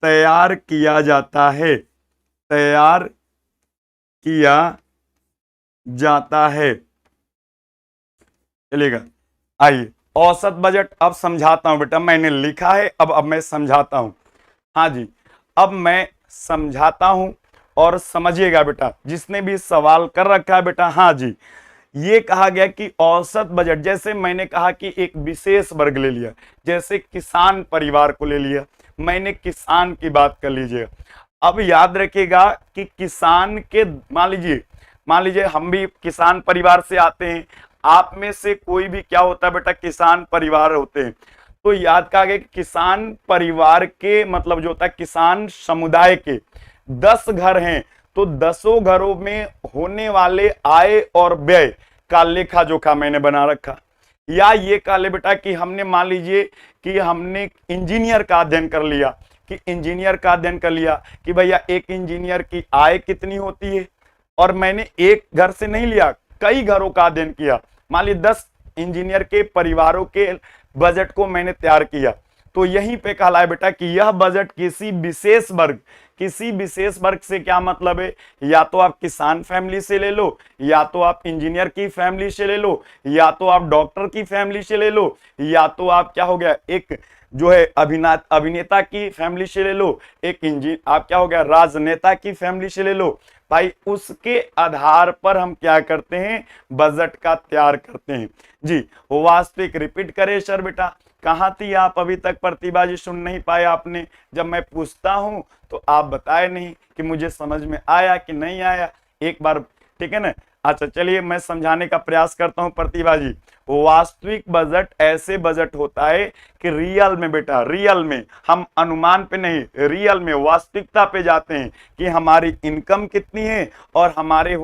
तैयार किया जाता है। चलिएगा, आइए औसत बजट अब समझाता हूं बेटा, मैंने लिखा है, अब मैं समझाता हूं। हाँ जी, अब मैं समझाता हूं और समझिएगा बेटा, जिसने भी सवाल कर रखा है बेटा। हाँ जी, ये कहा गया कि औसत बजट, जैसे मैंने कहा कि एक विशेष वर्ग ले लिया, जैसे किसान परिवार को ले लिया, मैंने किसान की बात कर लीजिए। अब याद रखिएगा कि किसान के, मान लीजिए हम भी किसान परिवार से आते हैं, आप में से कोई भी क्या होता है बेटा, किसान परिवार होते हैं। तो याद कहा गया कि किसान परिवार के मतलब जो होता है, किसान समुदाय के 10 घर हैं, तो 10 घरों में होने वाले आय और व्यय का लेखा जोखा मैंने बना रखा। या ये कह ले बेटा कि हमने, मान लीजिए कि हमने इंजीनियर का अध्ययन कर लिया, कि भैया एक इंजीनियर की आय कितनी होती है, और मैंने एक घर से नहीं लिया, कई घरों का अध्ययन किया। मान लीजिए 10 इंजीनियर के परिवारों के बजट को मैंने तैयार किया, तो यहीं पे कहला है बेटा कि यह बजट किसी विशेष वर्ग से, क्या मतलब है, या तो आप किसान फैमिली से ले लो, या तो आप इंजीनियर की फैमिली से ले लो, या तो आप डॉक्टर की फैमिली से ले लो, या तो आप क्या हो गया, एक जो है अभिनेता की फैमिली से ले लो, आप क्या हो गया, राजनेता की फैमिली से ले लो। भाई उसके आधार पर हम क्या करते हैं, बजट का तैयार करते हैं जी। वास्तविक, रिपीट करें सर बेटा, कहां थी आप अभी तक, प्रतिभा जी सुन नहीं पाए आपने, जब मैं पूछता हूं तो आप बताए नहीं कि मुझे समझ में आया कि नहीं आया, एक बार, ठीक है ना। अच्छा चलिए मैं समझाने का प्रयास करता हूं प्रतिभा जी। वास्तविक बजट ऐसे बजट होता है कि रियल में बेटा, रियल में, हम अनुमान पे नहीं, रियल में वास्तविकता पे जाते हैं कि हमारी इनकम कितनी है और हमारे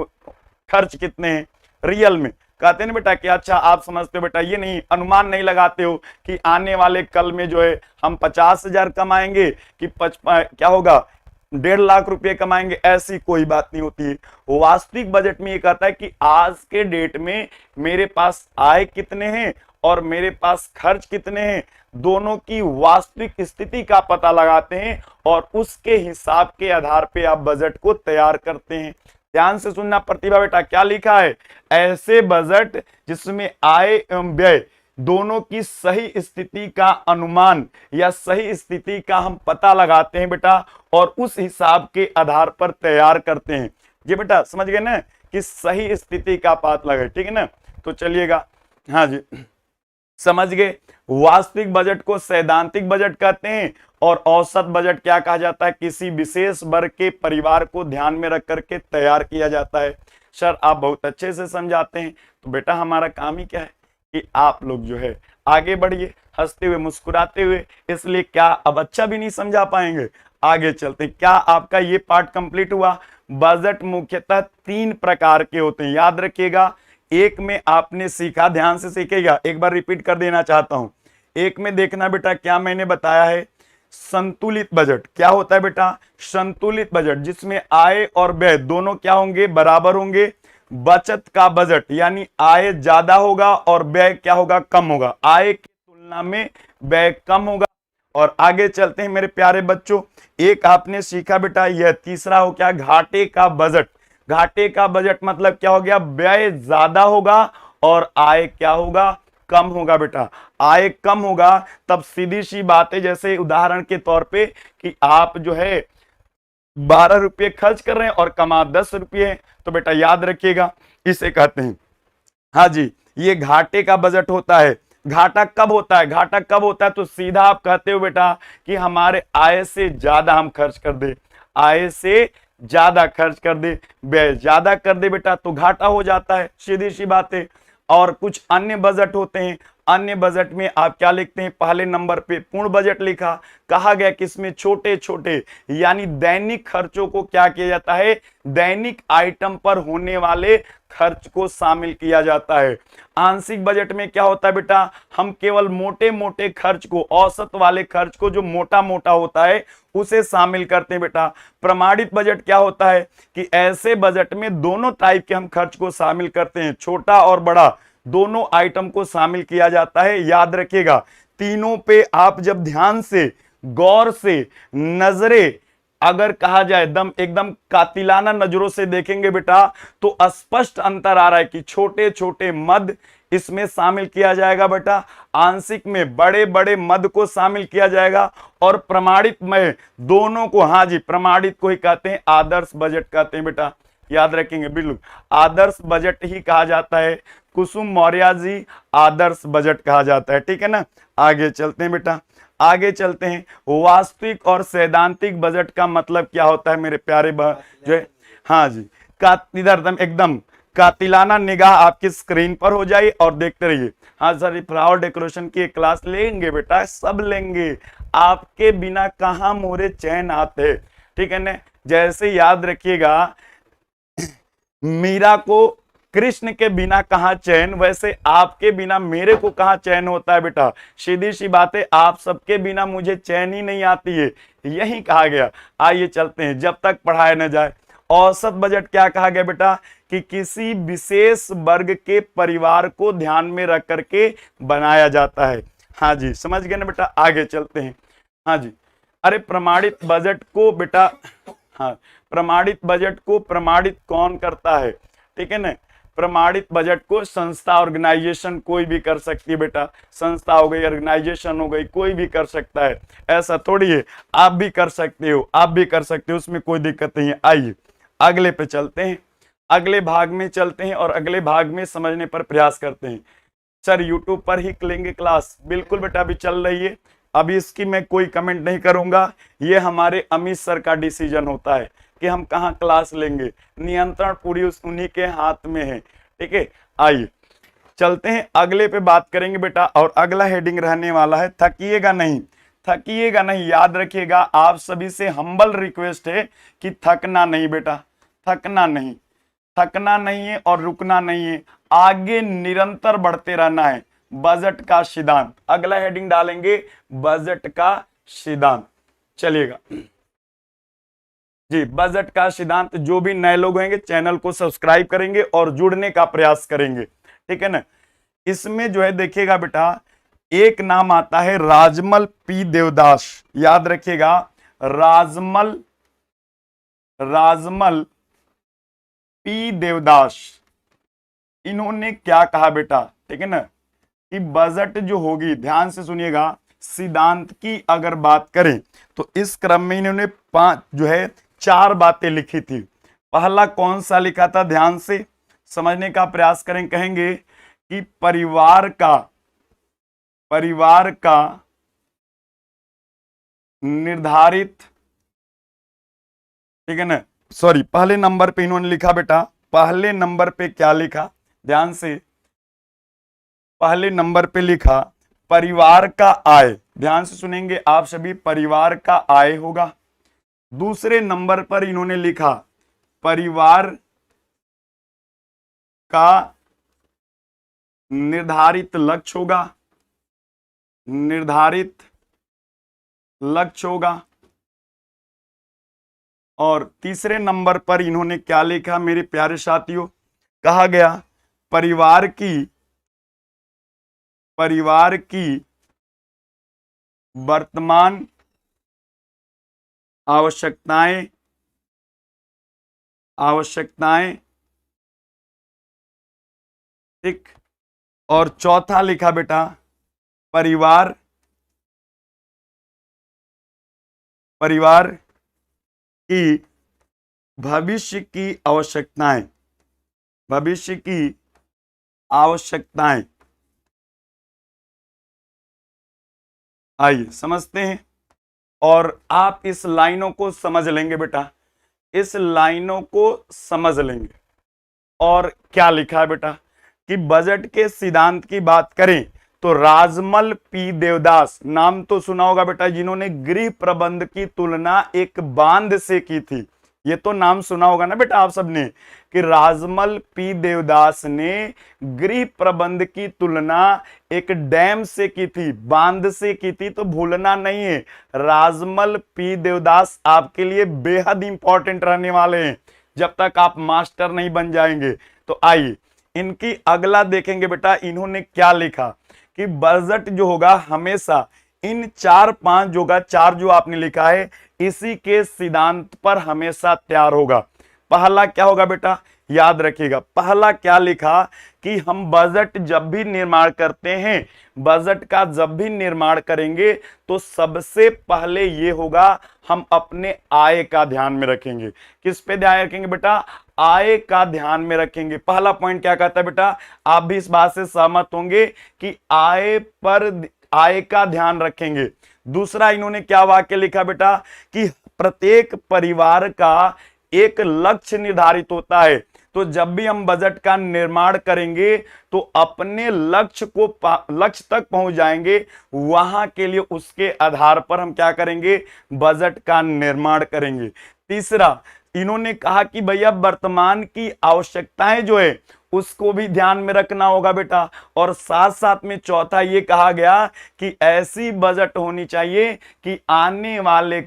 खर्च कितने हैं, रियल में कहते हैं बेटा कि अच्छा आप समझते हो बेटा, ये नहीं, अनुमान नहीं लगाते हो कि आने वाले कल में जो है हम 50,000 कमाएंगे कि क्या होगा 1.5 लाख रुपए कमाएंगे, ऐसी कोई बात नहीं होती है। वास्तविक बजट में ये कहता है कि आज के डेट में मेरे पास आय कितने हैं और मेरे पास खर्च कितने हैं, दोनों की वास्तविक स्थिति का पता लगाते हैं और उसके हिसाब के आधार पे आप बजट को तैयार करते हैं। ध्यान से सुनना प्रतिभा बेटा, क्या लिखा है, ऐसे बजट जिसमें आय एवं व्यय दोनों की सही स्थिति का अनुमान या सही स्थिति का हम पता लगाते हैं बेटा, और उस हिसाब के आधार पर तैयार करते हैं। ये बेटा समझ गए ना कि सही स्थिति का पता लगे, ठीक है ना। तो चलिएगा, हाँ जी समझ गए। वास्तविक बजट को सैद्धांतिक बजट कहते हैं और औसत बजट क्या कहा जाता है, किसी विशेष वर्ग के परिवार को ध्यान में रख करके तैयार किया जाता है। सर आप बहुत अच्छे से समझाते हैं, तो बेटा हमारा काम ही क्या है कि आप लोग जो है आगे बढ़िए, हंसते हुए मुस्कुराते हुए, इसलिए क्या अब अच्छा भी नहीं समझा पाएंगे, आगे चलते हैं। क्या आपका ये पार्ट कंप्लीट हुआ। बजट मुख्यतः 3 प्रकार के होते हैं, याद रखिएगा। एक में आपने सीखा, ध्यान से सीखेगा, एक बार रिपीट कर देना चाहता हूं। एक में देखना बेटा क्या मैंने बताया है, संतुलित बजट। क्या होता है बेटा, संतुलित बजट जिसमें आय और व्यय दोनों क्या होंगे, बराबर होंगे। बचत का बजट यानी आय ज्यादा होगा और व्यय क्या होगा, कम होगा, आय की तुलना में व्यय कम होगा। और आगे चलते हैं मेरे प्यारे बच्चों, एक आपने सीखा बेटा, यह तीसरा हो क्या, घाटे का बजट। घाटे का बजट मतलब क्या हो गया, व्यय ज्यादा होगा और आय क्या होगा, कम होगा बेटा। आय कम होगा तब सीधी सी बात है, जैसे उदाहरण के तौर पे कि आप जो है 12 रुपये खर्च कर रहे हैं और कमा 10 रुपये, तो बेटा याद रखिएगा इसे कहते हैं, हाँ जी ये घाटे का बजट होता है। घाटा कब होता है, घाटा कब होता है, तो सीधा आप कहते हो बेटा कि हमारे आय से ज्यादा हम खर्च कर दे, आय से ज्यादा खर्च कर दे, व्यय ज्यादा कर दे बेटा, तो घाटा हो जाता है, सीधी सी बात है। और कुछ अन्य बजट होते हैं, अन्य बजट में आप क्या लिखते हैं, पहले नंबर पे पूर्ण बजट लिखा। कहा गया कि इसमें छोटे छोटे यानी दैनिक खर्चों को क्या किया जाता है, दैनिक आइटम पर होने वाले खर्च को शामिल किया जाता है। आंशिक बजट में क्या होता है बेटा, हम केवल मोटे मोटे खर्च को, औसत वाले खर्च को जो मोटा मोटा होता है उसे शामिल करते हैं बेटा। प्रमाणित बजट क्या होता है कि ऐसे बजट में दोनों टाइप के हम खर्च को शामिल करते हैं, छोटा और बड़ा दोनों आइटम को शामिल किया जाता है। याद रखिएगा, तीनों पे आप जब ध्यान से गौर से नजरें अगर कहा जाए एकदम कातिलाना नजरों से देखेंगे बेटा, तो स्पष्ट अंतर आ रहा है कि छोटे छोटे मद इसमें शामिल किया जाएगा बेटा, आंशिक में बड़े बड़े मद को शामिल किया जाएगा, और प्रमाणित में दोनों को, हाँ जी, प्रमाणित को ही कहते हैं आदर्श बजट कहते हैं बेटा। याद रखेंगे, बिल्कुल आदर्श बजट ही कहा जाता है। कुसुम मौर्य जी आदर्श बजट कहा जाता है, ठीक है ना। आगे चलते हैं बेटा, आगे चलते हैं। वास्तविक और सैद्धांतिक बजट का मतलब क्या होता है मेरे प्यारे जो है, हाँ जी, इधर एकदम कातिलाना निगाह आपकी स्क्रीन पर हो जाए और देखते रहिए। हाँ सर, ये फ्लावर डेकोरेशन की एक क्लास लेंगे बेटा, सब लेंगे, आपके बिना कहाँ मोरे चैन आते, ठीक है ना। जैसे याद रखिएगा, मीरा को कृष्ण के बिना कहां चैन, वैसे आपके बिना मेरे को कहां चैन होता है बेटा। सीधी सी बात है, आप सबके बिना मुझे चैन ही नहीं आती है, यही कहा गया। आइए चलते हैं, जब तक पढ़ाया न जाए। औसत बजट क्या कहा गया बेटा, कि किसी विशेष वर्ग के परिवार को ध्यान में रख करके बनाया जाता है। हाँ जी, समझ गए ना बेटा। आगे चलते हैं। हाँ जी, अरे प्रमाणित बजट को बेटा, हाँ, प्रमाणित बजट को प्रमाणित कौन करता है, ठीक है ना। प्रमाणित बजट को संस्था, ऑर्गेनाइजेशन कोई भी कर सकती है बेटा, संस्था हो गई, ऑर्गेनाइजेशन हो गई, कोई भी कर सकता है, ऐसा थोड़ी है। आप भी कर सकते हो, आप भी कर सकते हो, उसमें कोई दिक्कत नहीं है। आइए अगले पे चलते हैं, अगले भाग में चलते हैं और अगले भाग में समझने पर प्रयास करते हैं। सर यूट्यूब पर ही लेंगे क्लास, बिल्कुल बेटा अभी चल रही है, अभी इसकी मैं कोई कमेंट नहीं करूंगा, ये हमारे अमित सर का डिसीजन होता है कि हम कहाँ क्लास लेंगे, नियंत्रण पूरी उन्हीं के हाथ में है, ठीक है। आइए चलते हैं, अगले पे बात करेंगे बेटा, और अगला हेडिंग रहने वाला है थकिएगा नहीं, थकिएगा नहीं। याद रखिएगा, आप सभी से हम्बल रिक्वेस्ट है कि थकना नहीं बेटा, थकना नहीं, थकना नहीं है और रुकना नहीं है, आगे निरंतर बढ़ते रहना है। बजट का सिद्धांत, अगला हेडिंग डालेंगे बजट का सिद्धांत। चलिएगा जी, बजट का सिद्धांत। जो भी नए लोग होंगे चैनल को सब्सक्राइब करेंगे और जुड़ने का प्रयास करेंगे, ठीक है ना। इसमें जो है देखिएगा बेटा, एक नाम आता है राजमल पी देवदास, याद रखिएगा, राजमल पी देवदास। इन्होंने क्या कहा बेटा, ठीक है ना, कि बजट जो होगी, ध्यान से सुनिएगा, सिद्धांत की अगर बात करें तो इस क्रम में इन्होंने 4 बातें लिखी थी। पहला कौन सा लिखा था, ध्यान से समझने का प्रयास करें। कहेंगे कि परिवार का निर्धारित, ठीक है ना, सॉरी, पहले नंबर पे इन्होंने लिखा बेटा, पहले नंबर पे क्या लिखा, ध्यान से, पहले नंबर पे लिखा परिवार का आय, ध्यान से सुनेंगे आप सभी, परिवार का आय होगा। दूसरे नंबर पर इन्होंने लिखा परिवार का निर्धारित लक्ष्य होगा, निर्धारित लक्ष्य होगा। और तीसरे नंबर पर इन्होंने क्या लिखा मेरे प्यारे साथियों, कहा गया परिवार की वर्तमान आवश्यकताएं, ठीक। और चौथा लिखा बेटा परिवार की भविष्य की आवश्यकताएं। आइए समझते हैं, और आप इस लाइनों को समझ लेंगे बेटा, इस लाइनों को समझ लेंगे। और क्या लिखा है बेटा, कि बजट के सिद्धांत की बात करें तो राजमल पी देवदास नाम तो सुना होगा बेटा, जिन्होंने गृह प्रबंध की तुलना एक बांध से की थी। ये तो नाम सुना होगा ना बेटा आप सबने, कि राजमल पी देवदास ने गृह प्रबंध की तुलना एक डैम से की थी, बांध से की थी, तो भूलना नहीं है। राजमल पी देवदास आपके लिए बेहद इंपॉर्टेंट रहने वाले हैं जब तक आप मास्टर नहीं बन जाएंगे। तो आइए इनकी अगला देखेंगे बेटा, इन्होंने क्या लिखा कि बजट जो होगा हमेशा इन 4-5 जो होगा, 4 जो आपने लिखा है इसी के सिद्धांत पर हमेशा तैयार होगा। पहला क्या होगा बेटा, याद रखिएगा, पहला क्या लिखा कि हम बजट जब भी निर्माण करते हैं, बजट का जब भी निर्माण करेंगे तो सबसे पहले ये होगा हम अपने आय का ध्यान में रखेंगे। किस पे ध्यान रखेंगे बेटा, आय का ध्यान में रखेंगे। पहला पॉइंट क्या कहता है बेटा, आप भी इस बात से सहमत होंगे कि आय पर आय का ध्यान रखेंगे। दूसरा इन्होंने क्या वाक्य लिखा बेटा कि प्रत्येक परिवार का एक लक्ष्य निर्धारित होता है, तो जब भी हम बजट का निर्माण करेंगे तो अपने लक्ष्य तक पहुंच जाएंगे, वहां के लिए उसके आधार पर हम क्या करेंगे, बजट का निर्माण करेंगे। तीसरा इन्होंने कहा कि भैया वर्तमान की आवश्यकताएं जो है उसको भी ध्यान में रखना होगा बेटा, और साथ साथ में चौथा ये कहा गया कि ऐसी बजट होनी चाहिए कि आने वाले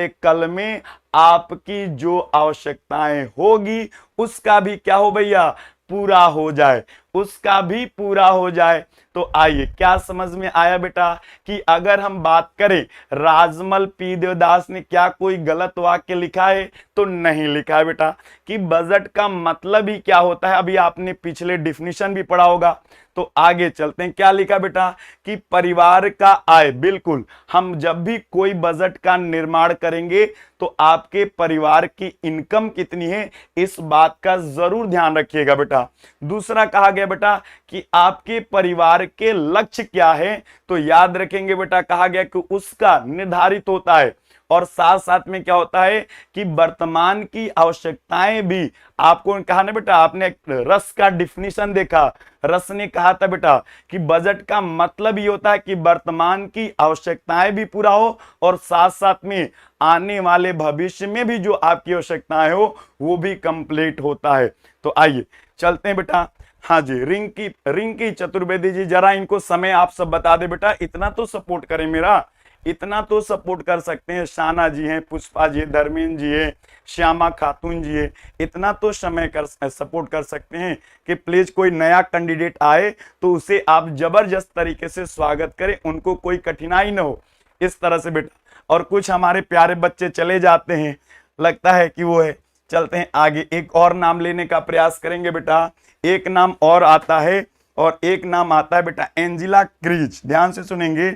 कल में आपकी जो आवश्यकताएं होगी उसका भी क्या हो भैया, पूरा हो जाए, उसका भी पूरा हो जाए। तो आइए क्या समझ में आया बेटा कि अगर हम बात करें राजमल पी देवदास ने क्या कोई गलत वाक्य लिखा है, तो नहीं लिखा है बेटा। कि बजट का मतलब ही क्या होता है, अभी आपने पिछले डिफिनीशन भी पढ़ा होगा। तो आगे चलते हैं, क्या लिखा बेटा कि परिवार का आय, बिल्कुल हम जब भी कोई बजट का निर्माण करेंगे तो आपके परिवार की इनकम कितनी है इस बात का जरूर ध्यान रखिएगा बेटा। दूसरा कहा गया बेटा कि आपके परिवार के लक्ष्य क्या है, तो याद रखेंगे बेटा कहा गया कि उसका निर्धारित होता है, और साथ साथ में क्या होता है कि वर्तमान की आवश्यकताएं भी, आपको कहा ना बेटा, आपने रस का डिफिनीशन देखा, रस ने कहा था बेटा कि बजट का मतलब ये होता है कि वर्तमान की आवश्यकताएं भी पूरा हो और साथ साथ में आने वाले भविष्य में भी जो आपकी आवश्यकताएं हो वो भी कंप्लीट होता है। तो आइए चलते हैं बेटा। हाँ जी, रिंकी चतुर्वेदी जी, जरा इनको समय आप सब बता दे बेटा, इतना तो सपोर्ट करें मेरा, इतना तो सपोर्ट कर सकते हैं। शाना जी हैं, पुष्पा जी, धर्मेंद्र जी है, श्यामा खातून जी है, इतना तो सपोर्ट कर सकते हैं कि प्लीज कोई नया कैंडिडेट आए तो उसे आप जबरदस्त तरीके से स्वागत करें, उनको कोई कठिनाई ना हो, इस तरह से बेटा। और कुछ हमारे प्यारे बच्चे चले जाते हैं, लगता है कि वो है। चलते हैं आगे, एक और नाम लेने का प्रयास करेंगे बेटा। एक नाम और आता है, और एक नाम आता है बेटा एंजिला क्रीज। ध्यान से सुनेंगे,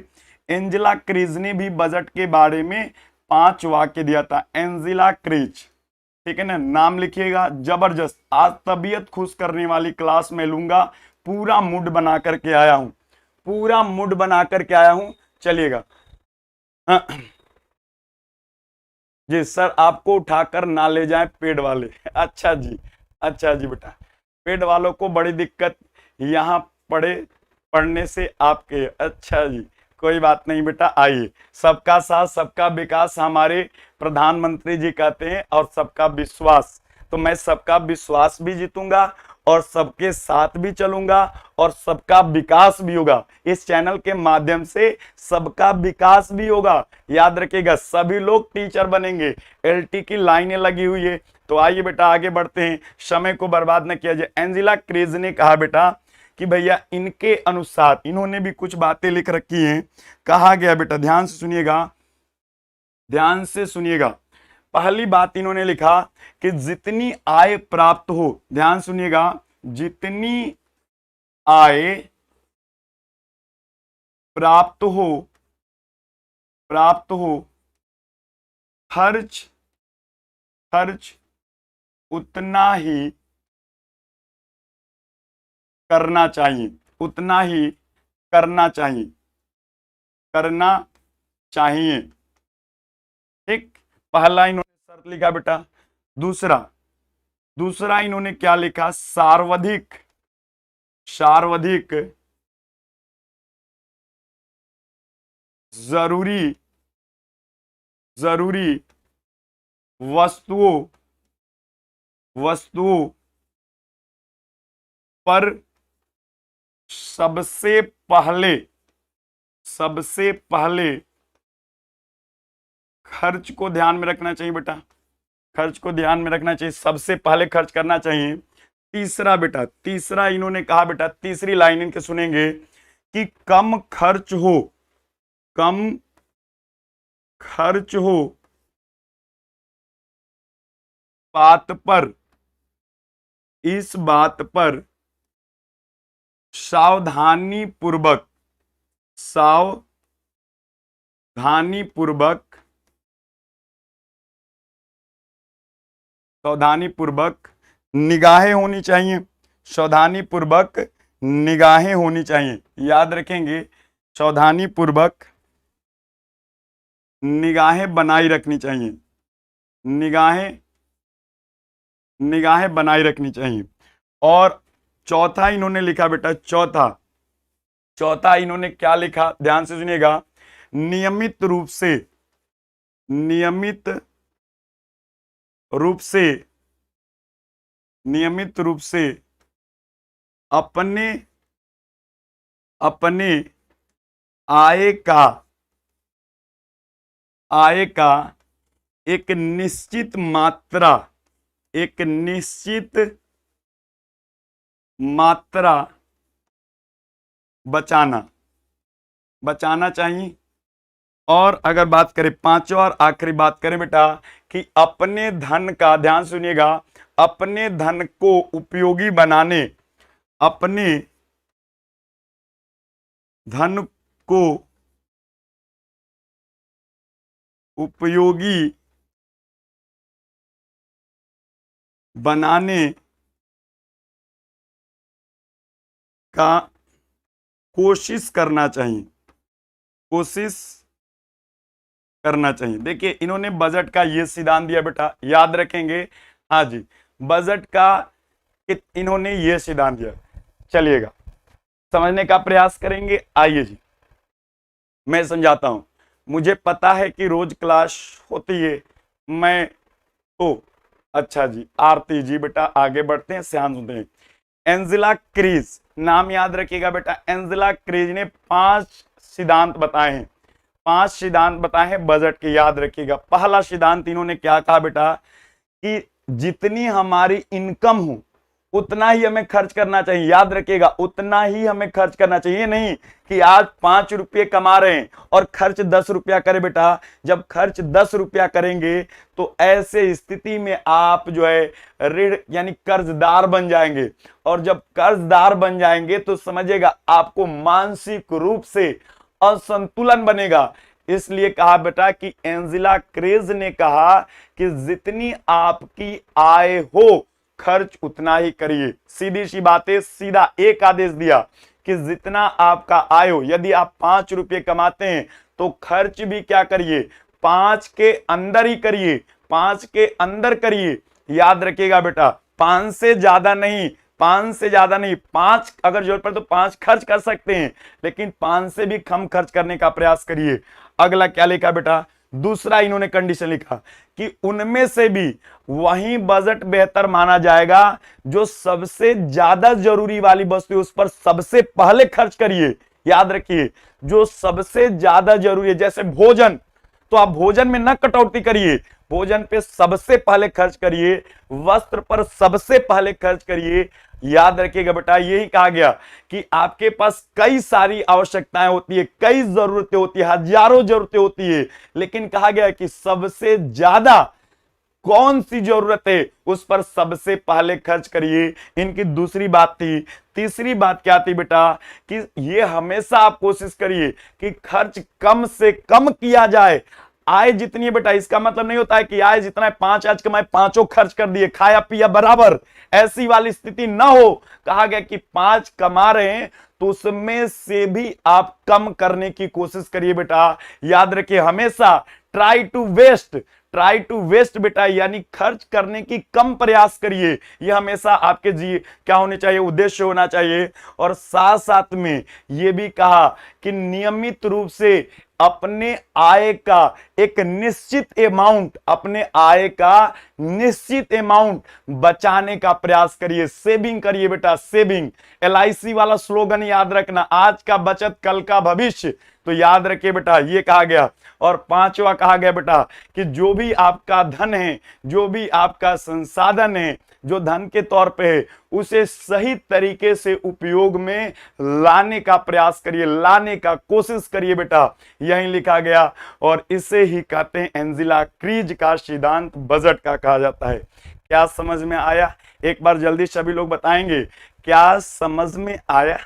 एंजिला क्रीज ने भी बजट के बारे में 5 वाक्य दिया था। एंजिला क्रीज, ठीक है ना, नाम लिखिएगा, जबरदस्त। आज तबीयत खुश करने वाली क्लास में लूंगा, पूरा मूड बना करके आया हूं, पूरा मूड बना करके आया हूं, चलिएगा। हाँ जी सर, आपको उठाकर ना ले जाएं पेड़ वाले। अच्छा जी, अच्छा जी बेटा, पेड़ वालों को बड़ी दिक्कत यहाँ पढ़ने से आपके। अच्छा जी, कोई बात नहीं बेटा, आइए। सबका साथ सबका विकास हमारे प्रधानमंत्री जी कहते हैं, और सबका विश्वास, तो मैं सबका विश्वास भी जीतूंगा और सबके साथ भी चलूंगा और सबका विकास भी होगा। इस चैनल के माध्यम से सबका विकास भी होगा, याद रखिएगा। सभी लोग टीचर बनेंगे, एलटी की लाइनें लगी हुई है। तो आइए बेटा आगे बढ़ते हैं, समय को बर्बाद न किया जाए। एंजिला क्रीज ने कहा बेटा कि भैया इनके अनुसार, इन्होंने भी कुछ बातें लिख रखी हैं, कहा गया बेटा, ध्यान से सुनिएगा, ध्यान से सुनिएगा। पहली बात इन्होंने लिखा कि जितनी आय प्राप्त हो, ध्यान सुनिएगा, जितनी आय प्राप्त हो खर्च उतना ही करना चाहिए, उतना ही करना चाहिए, करना चाहिए, ठीक। पहला इन्होंने शर्त लिखा बेटा। दूसरा इन्होंने क्या लिखा, सार्वधिक जरूरी जरूरी वस्तुओं पर सबसे पहले खर्च को ध्यान में रखना चाहिए बेटा, खर्च को ध्यान में रखना चाहिए, सबसे पहले खर्च करना चाहिए। तीसरा बेटा, तीसरा इन्होंने कहा बेटा, तीसरी लाइन इनके सुनेंगे कि कम खर्च हो इस बात पर सावधानी पूर्वक निगाहें होनी चाहिए, सावधानी पूर्वक निगाहें होनी चाहिए। याद रखेंगे, सावधानी पूर्वक निगाहें बनाई रखनी चाहिए, निगाहें बनाई रखनी चाहिए। और चौथा इन्होंने लिखा बेटा, चौथा इन्होंने क्या लिखा, ध्यान से सुनिएगा, नियमित रूप से अपने आय का एक निश्चित मात्रा बचाना चाहिए। और अगर बात करें, पांचवा और आखिरी बात करें बेटा, कि अपने धन का, ध्यान सुनिएगा, अपने धन को उपयोगी बनाने, अपने धन को उपयोगी बनाने का कोशिश करना चाहिए। देखिए, इन्होंने बजट का ये सिद्धांत दिया बेटा, याद रखेंगे। हाँ जी, बजट का इन्होंने ये सिद्धांत दिया। चलिएगा, समझने का प्रयास करेंगे। आइए जी, मैं समझाता हूं। मुझे पता है कि रोज क्लास होती है, मैं तो अच्छा जी, आरती जी बेटा, आगे बढ़ते हैं, ध्यान सुनते हैं। एंजेला क्रीज, नाम याद रखिएगा बेटा, एंजेला क्रीज ने 5 सिद्धांत बताए हैं, 5 सिद्धांत बताए हैं बजट के, याद रखिएगा। पहला सिद्धांत इन्होंने क्या कहा बेटा, कि जितनी हमारी इनकम हो उतना ही हमें खर्च करना चाहिए। याद रखिएगा, उतना ही हमें खर्च करना चाहिए, नहीं कि आज 5 रुपये कमा रहे हैं और खर्च 10 रुपया करें बेटा। जब खर्च 10 रुपया करेंगे तो ऐसे स्थिति में आप जो है ऋण यानी कर्जदार बन जाएंगे, और जब कर्जदार बन जाएंगे तो समझिएगा आपको मानसिक रूप से असंतुलन बनेगा। इसलिए कहा बेटा कि एंजेला क्रेज ने कहा कि जितनी आपकी आय हो खर्च उतना ही करिए। सीधी सी बात है, सीधा एक आदेश दिया कि जितना आपका आय हो, यदि आप 5 रुपये कमाते हैं तो खर्च भी क्या करिए, 5 के अंदर ही करिए, 5 के अंदर करिए। याद रखिएगा बेटा, 5 से ज्यादा नहीं, 5 अगर जरूरत पड़े तो 5 खर्च कर सकते हैं, लेकिन 5 से भी कम खर्च करने का प्रयास करिए। अगला क्या लिखा बेटा, दूसरा इन्होंने कंडीशन लिखा कि उनमें से भी वही बजट बेहतर माना जाएगा जो सबसे ज्यादा जरूरी वाली वस्तु उस पर सबसे पहले खर्च करिए। याद रखिए, जो सबसे ज्यादा जरूरी है, जैसे भोजन, तो आप भोजन में न कटौती करिए, भोजन पे सबसे पहले खर्च करिए, वस्त्र पर सबसे पहले खर्च करिए। याद रखिएगा बेटा, यही कहा गया कि आपके पास कई सारी आवश्यकताएं होती है, कई जरूरतें होती है, हजारों जरूरतें होती है, लेकिन कहा गया कि सबसे ज्यादा कौन सी जरूरत है उस पर सबसे पहले खर्च करिए। इनकी दूसरी बात थी। तीसरी बात क्या थी बेटा, कि ये हमेशा आप कोशिश करिए कि खर्च कम से कम किया जाए। आय जितनी है बेटा, इसका मतलब नहीं होता है कि आय जितना है 5 आज कमाए 5 खर्च कर दिए, खाया पिया बराबर, ऐसी वाली स्थिति ना हो। कहा गया कि 5 कमा रहे हैं तो उसमें से भी आप कम करने की कोशिश करिए बेटा। याद रखिए, हमेशा ट्राई टू वेस्ट बेटा, यानी खर्च करने की कम प्रयास करिए। यह हमेशा आपके क्या होने चाहिए, उद्देश्य होना चाहिए। और साथ साथ में यह भी कहा कि नियमित रूप से अपने आय का एक निश्चित अमाउंट, अपने आय का निश्चित अमाउंट बचाने का प्रयास करिए। सेविंग करिए बेटा, सेविंग। LIC वाला स्लोगन याद रखना, आज का बचत कल का भविष्य। तो याद रखिए बेटा, ये कहा गया। और पांचवा कहा गया बेटा कि जो भी आपका धन है, जो भी आपका संसाधन है, जो धन के तौर पे है, उसे सही तरीके से उपयोग में लाने का प्रयास करिए, लाने का कोशिश करिए बेटा, यही लिखा गया। और इसे ही कहते हैं एंजिला क्रीज का सिद्धांत बजट का कहा जाता है। क्या समझ में आया? एक बार जल्दी सभी लोग बताएंगे, क्या समझ में आया?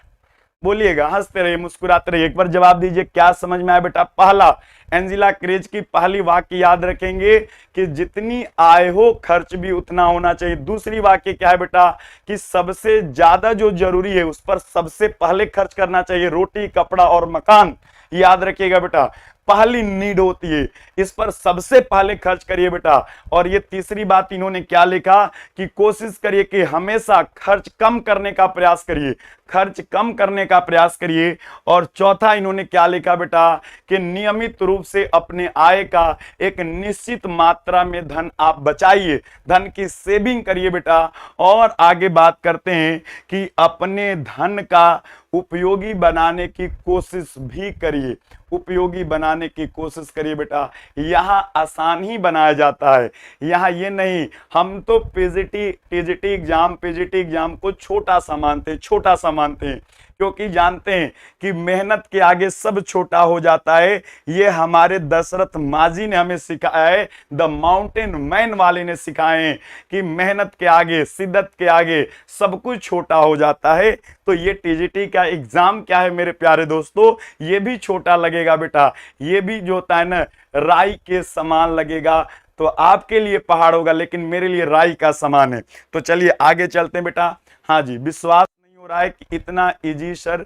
बोलिएगा, हंसते रहिए, मुस्कुराते रहिए, एक बार जवाब दीजिए, क्या समझ में आया बेटा? पहला, एंजिला क्रेज की पहली वाक्य याद रखेंगे कि जितनी आय हो खर्च भी उतना होना चाहिए। दूसरी वाक्य क्या है बेटा कि सबसे ज्यादा जो जरूरी है उस पर सबसे पहले खर्च करना चाहिए, रोटी, कपड़ा और मकान। याद रखिएगा बेटा, पहली नीड होती है, इस पर सबसे पहले खर्च करिए बेटा। और ये तीसरी बात इन्होंने क्या लिखा कि कोशिश करिए कि हमेशा खर्च कम करने का प्रयास करिए, खर्च कम करने का प्रयास करिए। और चौथा इन्होंने क्या लिखा बेटा कि नियमित रूप से अपने आय का एक निश्चित मात्रा में धन आप बचाइए, धन की सेविंग करिए बेटा। और आगे बात करते हैं कि अपने धन का उपयोगी बनाने की कोशिश भी करिए, उपयोगी बनाने की कोशिश करिए बेटा। यहां आसान ही बनाया जाता है, यहां ये नहीं, हम तो टीजीटी एग्जाम को छोटा सा मानते हैं, छोटा सा मानते हैं, क्योंकि जानते हैं कि मेहनत के आगे सब छोटा हो जाता है। ये हमारे दशरथ मांझी ने हमें सिखाया है, द माउंटेन मैन वाले ने सिखाए हैं कि मेहनत के आगे, शिद्दत के आगे सब कुछ छोटा हो जाता है। तो ये टीजीटी का एग्जाम क्या है मेरे प्यारे दोस्तों, ये भी छोटा लगेगा बेटा, ये भी जो होता है ना राई के समान लगेगा। तो आपके लिए पहाड़ होगा लेकिन मेरे लिए राई का समान है। तो चलिए आगे चलते हैं बेटा। हाँ जी, विश्वास नहीं हो रहा है कि इतना इजी सर,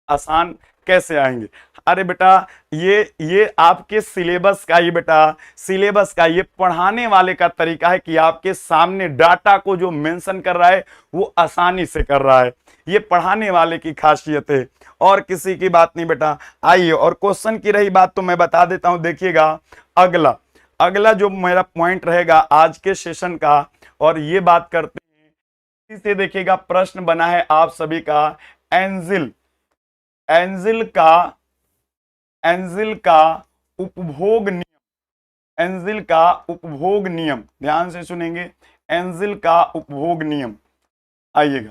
आसान कैसे आएंगे? अरे बेटा ये आपके सिलेबस का, ये बेटा सिलेबस का ये पढ़ाने वाले का तरीका है कि आपके सामने डाटा को जो मेंशन कर रहा है वो आसानी से कर रहा है, ये पढ़ाने वाले की खासियत है और किसी की बात नहीं बेटा। आइए, और क्वेश्चन की रही बात तो मैं बता देता हूं, देखिएगा अगला जो मेरा पॉइंट रहेगा आज के सेशन का, और ये बात करते हैं, इसे देखिएगा प्रश्न बना है आप सभी का, एंजिल का उपभोग नियम, एंजिल का उपभोग नियम, ध्यान से सुनेंगे, एंजिल का उपभोग नियम। आइएगा,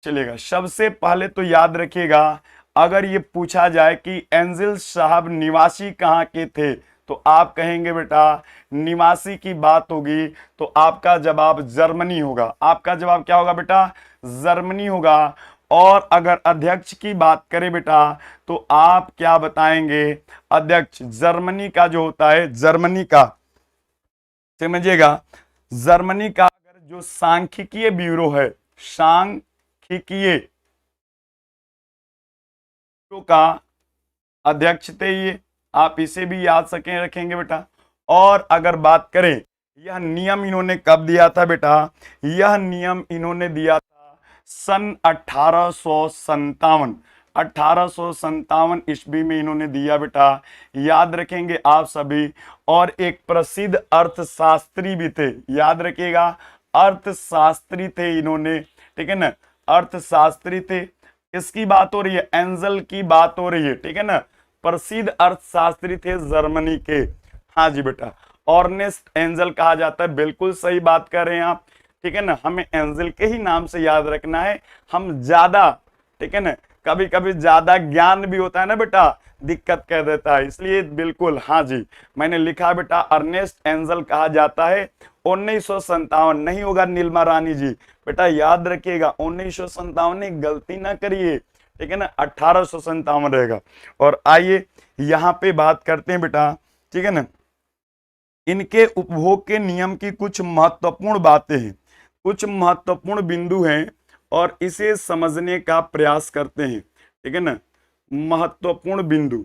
चलिएगा, सबसे पहले तो याद रखिएगा, अगर ये पूछा जाए कि एंजिल साहब निवासी कहाँ के थे, तो आप कहेंगे बेटा निवासी की बात होगी तो आपका जवाब जर्मनी होगा। आपका जवाब क्या होगा बेटा? जर्मनी होगा। और अगर अध्यक्ष की बात करें बेटा तो आप क्या बताएंगे? अध्यक्ष जर्मनी का जो होता है, जर्मनी का समझिएगा, जर्मनी का अगर जो सांख्यिकीय ब्यूरो है, सांख्यिकीय का अध्यक्ष थे ये, आप इसे भी याद सकें रखेंगे बेटा। और अगर बात करें यह नियम इन्होंने कब दिया था बेटा? यह नियम इन्होंने दिया था सन 1857 ईस्वी में इन्होंने दिया बेटा, याद रखेंगे आप सभी। और एक प्रसिद्ध अर्थशास्त्री भी थे, याद रखिएगा, अर्थशास्त्री थे इन्होंने, ठीक है ना, अर्थशास्त्री थे। इसकी बात हो रही है, एंजल की बात हो रही है, ठीक है ना, प्रसिद्ध अर्थशास्त्री थे जर्मनी के। हाँ जी बेटा, ऑर्नेस्ट एंजल कहा जाता है, बिल्कुल सही बात कर रहे हैं आप, ठीक है ना, हमें एंजल के ही नाम से याद रखना है, हम ज्यादा, ठीक है ना, कभी कभी ज्यादा ज्ञान भी होता है ना बेटा, दिक्कत कर देता है, इसलिए बिल्कुल हाँ जी मैंने लिखा बेटा, अर्नेस्ट एंजल कहा जाता है। 1957 नहीं होगा नीलमा रानी जी, बेटा याद रखिएगा 1957 ने गलती ना करिए, ठीक है ना, 1857 रहेगा। और आइए यहां पे बात करते हैं बेटा, ठीक है ना, इनके उपभोग के नियम की कुछ महत्वपूर्ण बातें हैं, कुछ महत्वपूर्ण बिंदु हैं और इसे समझने का प्रयास करते हैं, ठीक है ना, महत्वपूर्ण बिंदु।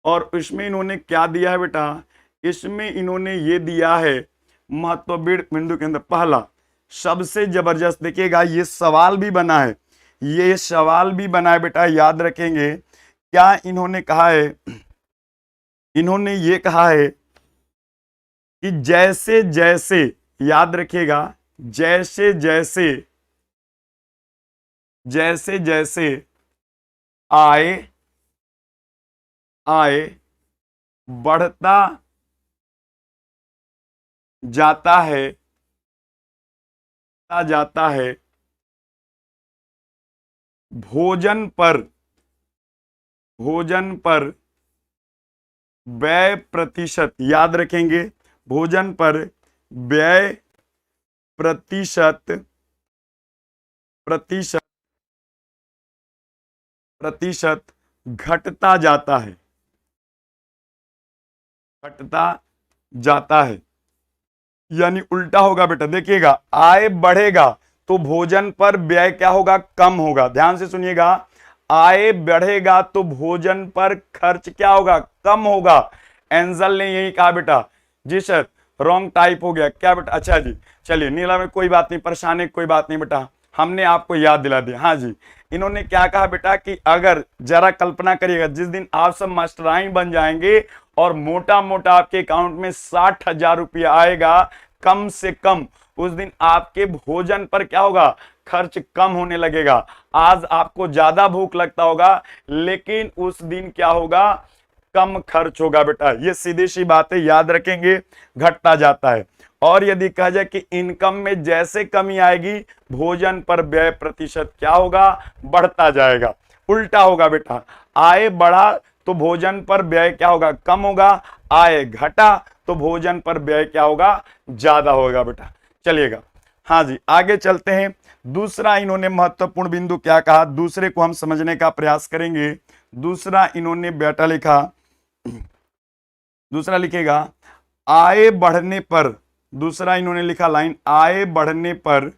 और इसमें इन्होंने क्या दिया है बेटा? इसमें इन्होंने ये दिया है महत्वपूर्ण बिंदु के अंदर, पहला सबसे जबरदस्त, देखिएगा ये सवाल भी बना है, ये सवाल भी बना है बेटा, याद रखेंगे क्या इन्होंने कहा है इन्होंने ये कहा है कि जैसे जैसे, याद रखिएगा, जैसे जैसे जैसे जैसे आय आय बढ़ता जाता है, जाता है, भोजन पर व्यय प्रतिशत, याद रखेंगे, भोजन पर व्यय प्रतिशत प्रतिशत प्रतिशत घटता जाता है, घटता जाता है। यानी उल्टा होगा बेटा, देखिएगा, आय बढ़ेगा तो भोजन पर व्यय क्या होगा, कम होगा। ध्यान से सुनिएगा, आय बढ़ेगा तो भोजन पर खर्च क्या होगा, कम होगा। एंजल ने यही कहा बेटा। जी सर, रॉन्ग टाइप हो गया क्या बेटा? अच्छा जी, चलिए नीला में कोई बात नहीं, परेशानी कोई बात नहीं बेटा, हमने आपको याद दिला दिया। हाँ जी, इन्होंने क्या कहा बेटा कि अगर जरा कल्पना करिएगा, जिस दिन आप सब मास्टराइन बन जाएंगे और मोटा मोटा आपके अकाउंट में 60,000 रुपया आएगा कम से कम, उस दिन आपके भोजन पर क्या होगा, खर्च कम होने लगेगा। आज आपको ज्यादा भूख लगता होगा, लेकिन उस दिन क्या होगा, कम खर्च होगा बेटा। ये सीधी सी बातें याद रखेंगे, घटता जाता है। और यदि कहा जाए कि इनकम में जैसे कमी आएगी, भोजन पर व्यय प्रतिशत क्या होगा, बढ़ता जाएगा। उल्टा होगा बेटा, आय बढ़ा तो भोजन पर व्यय क्या होगा, कम होगा। आय घटा तो भोजन पर व्यय क्या होगा, ज्यादा होगा बेटा। चलिएगा, हाँ जी, आगे चलते हैं। दूसरा इन्होंने महत्वपूर्ण बिंदु क्या कहा, दूसरे को हम समझने का प्रयास करेंगे। दूसरा इन्होंने बेटा लिखा, दूसरा लिखेगा, आय बढ़ने पर, दूसरा इन्होंने लिखा लाइन, आय बढ़ने पर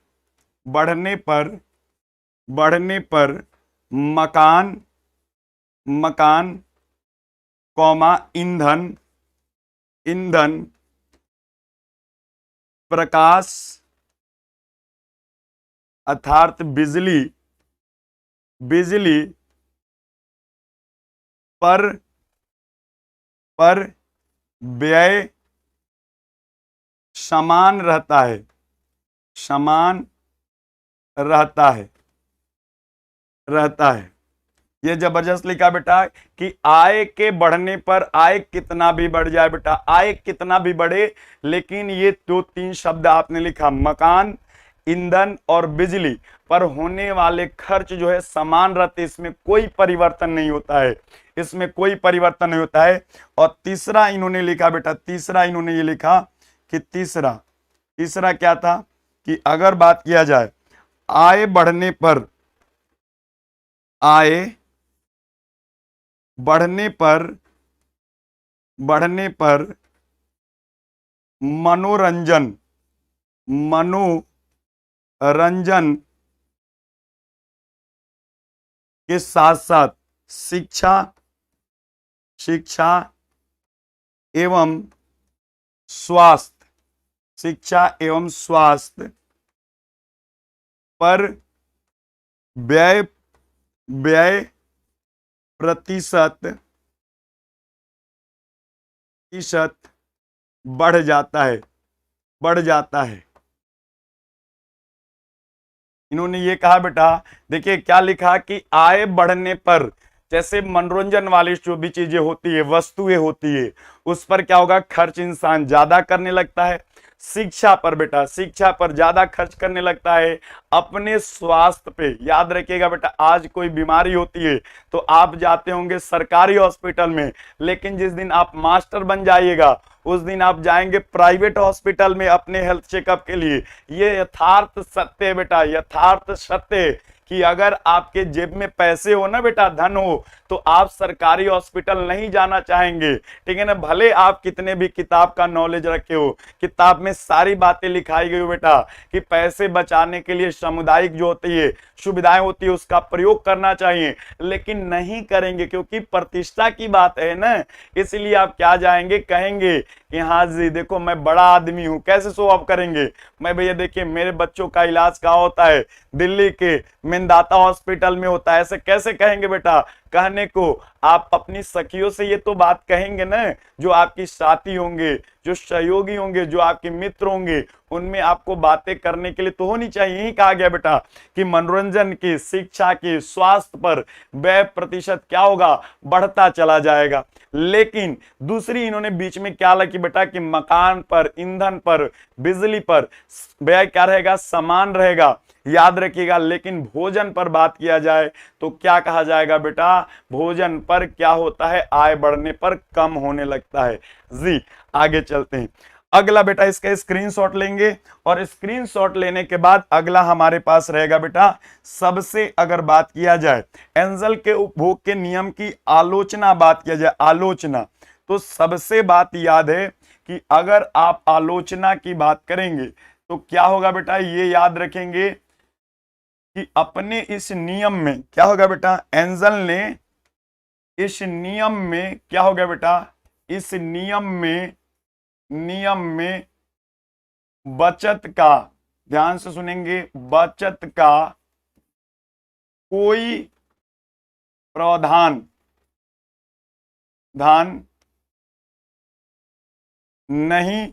मकान कौमा ईंधन प्रकाश अर्थात बिजली पर व्यय समान रहता है। ये जबरदस्त लिखा बेटा कि आय के बढ़ने पर, आय कितना भी बढ़ जाए बेटा, आय कितना भी बढ़े, लेकिन ये 2-3 शब्द आपने लिखा, मकान, ईंधन और बिजली पर होने वाले खर्च जो है समान रहते, इसमें कोई परिवर्तन नहीं होता है, इसमें कोई परिवर्तन नहीं होता है। और तीसरा इन्होंने लिखा बेटा, तीसरा इन्होंने ये लिखा कि तीसरा क्या था कि अगर बात किया जाए आय बढ़ने पर मनोरंजन के साथ साथ शिक्षा एवं स्वास्थ्य पर व्यय प्रतिशत बढ़ जाता है। इन्होंने ये कहा बेटा, देखिए क्या लिखा कि आय बढ़ने पर, जैसे मनोरंजन वाली जो भी चीजें होती है, वस्तुएं होती है, उस पर क्या होगा, खर्च इंसान ज्यादा करने लगता है। शिक्षा पर बेटा, शिक्षा पर ज्यादा खर्च करने लगता है। अपने स्वास्थ्य पे, याद रखिएगा बेटा, आज कोई बीमारी होती है तो आप जाते होंगे सरकारी हॉस्पिटल में, लेकिन जिस दिन आप मास्टर बन जाइएगा उस दिन आप जाएंगे प्राइवेट हॉस्पिटल में अपने हेल्थ चेकअप के लिए। ये यथार्थ सत्य है बेटा, यथार्थ सत्य कि अगर आपके जेब में पैसे हो ना बेटा, धन हो, तो आप सरकारी हॉस्पिटल नहीं जाना चाहेंगे, ठीक है ना। भले आप कितने भी किताब का नॉलेज रखे हो, किताब में सारी बातें लिखाई गई हो बेटा कि पैसे बचाने के लिए सामुदायिक जो होती है सुविधाएं होती है उसका प्रयोग करना चाहिए, लेकिन नहीं करेंगे क्योंकि प्रतिष्ठा की बात है ना। इसलिए आप क्या जाएंगे, कहेंगे कि हाँ जी देखो मैं बड़ा आदमी हूं। कैसे शो ऑफ करेंगे, मैं भैया देखिए मेरे बच्चों का इलाज कहाँ होता है, दिल्ली के मेंदाता हॉस्पिटल में होता है। ऐसे कैसे कहेंगे बेटा, कहने को आप अपनी सखियों से ये तो बात कहेंगे ना, जो आपकी साथी होंगे, जो सहयोगी होंगे, जो आपके मित्र होंगे, उनमें आपको बातें करने के लिए तो होनी चाहिए। यही कहा गया बेटा कि मनोरंजन की, शिक्षा की, स्वास्थ्य पर व्यय प्रतिशत क्या होगा, बढ़ता चला जाएगा। लेकिन दूसरी इन्होंने बीच में क्या लिखी बेटा कि मकान पर, ईंधन पर, बिजली पर व्यय क्या रहेगा, समान रहेगा, याद रखिएगा। लेकिन भोजन पर बात किया जाए तो क्या कहा जाएगा बेटा, भोजन पर क्या होता है, आय बढ़ने पर कम होने लगता है। जी आगे चलते हैं। अगला बेटा इसका स्क्रीनशॉट लेंगे और स्क्रीनशॉट लेने के बाद अगला हमारे पास रहेगा बेटा, सबसे अगर बात किया जाए एंजल के उपभोग के नियम की आलोचना, बात किया जाए आलोचना, तो सबसे बात याद है कि अगर आप आलोचना की बात करेंगे तो क्या होगा बेटा, ये याद रखेंगे कि अपने इस नियम में क्या होगा बेटा, एंजल ने इस नियम में क्या हो गया बेटा, इस नियम में बचत का, ध्यान से सुनेंगे, बचत का कोई प्रावधान नहीं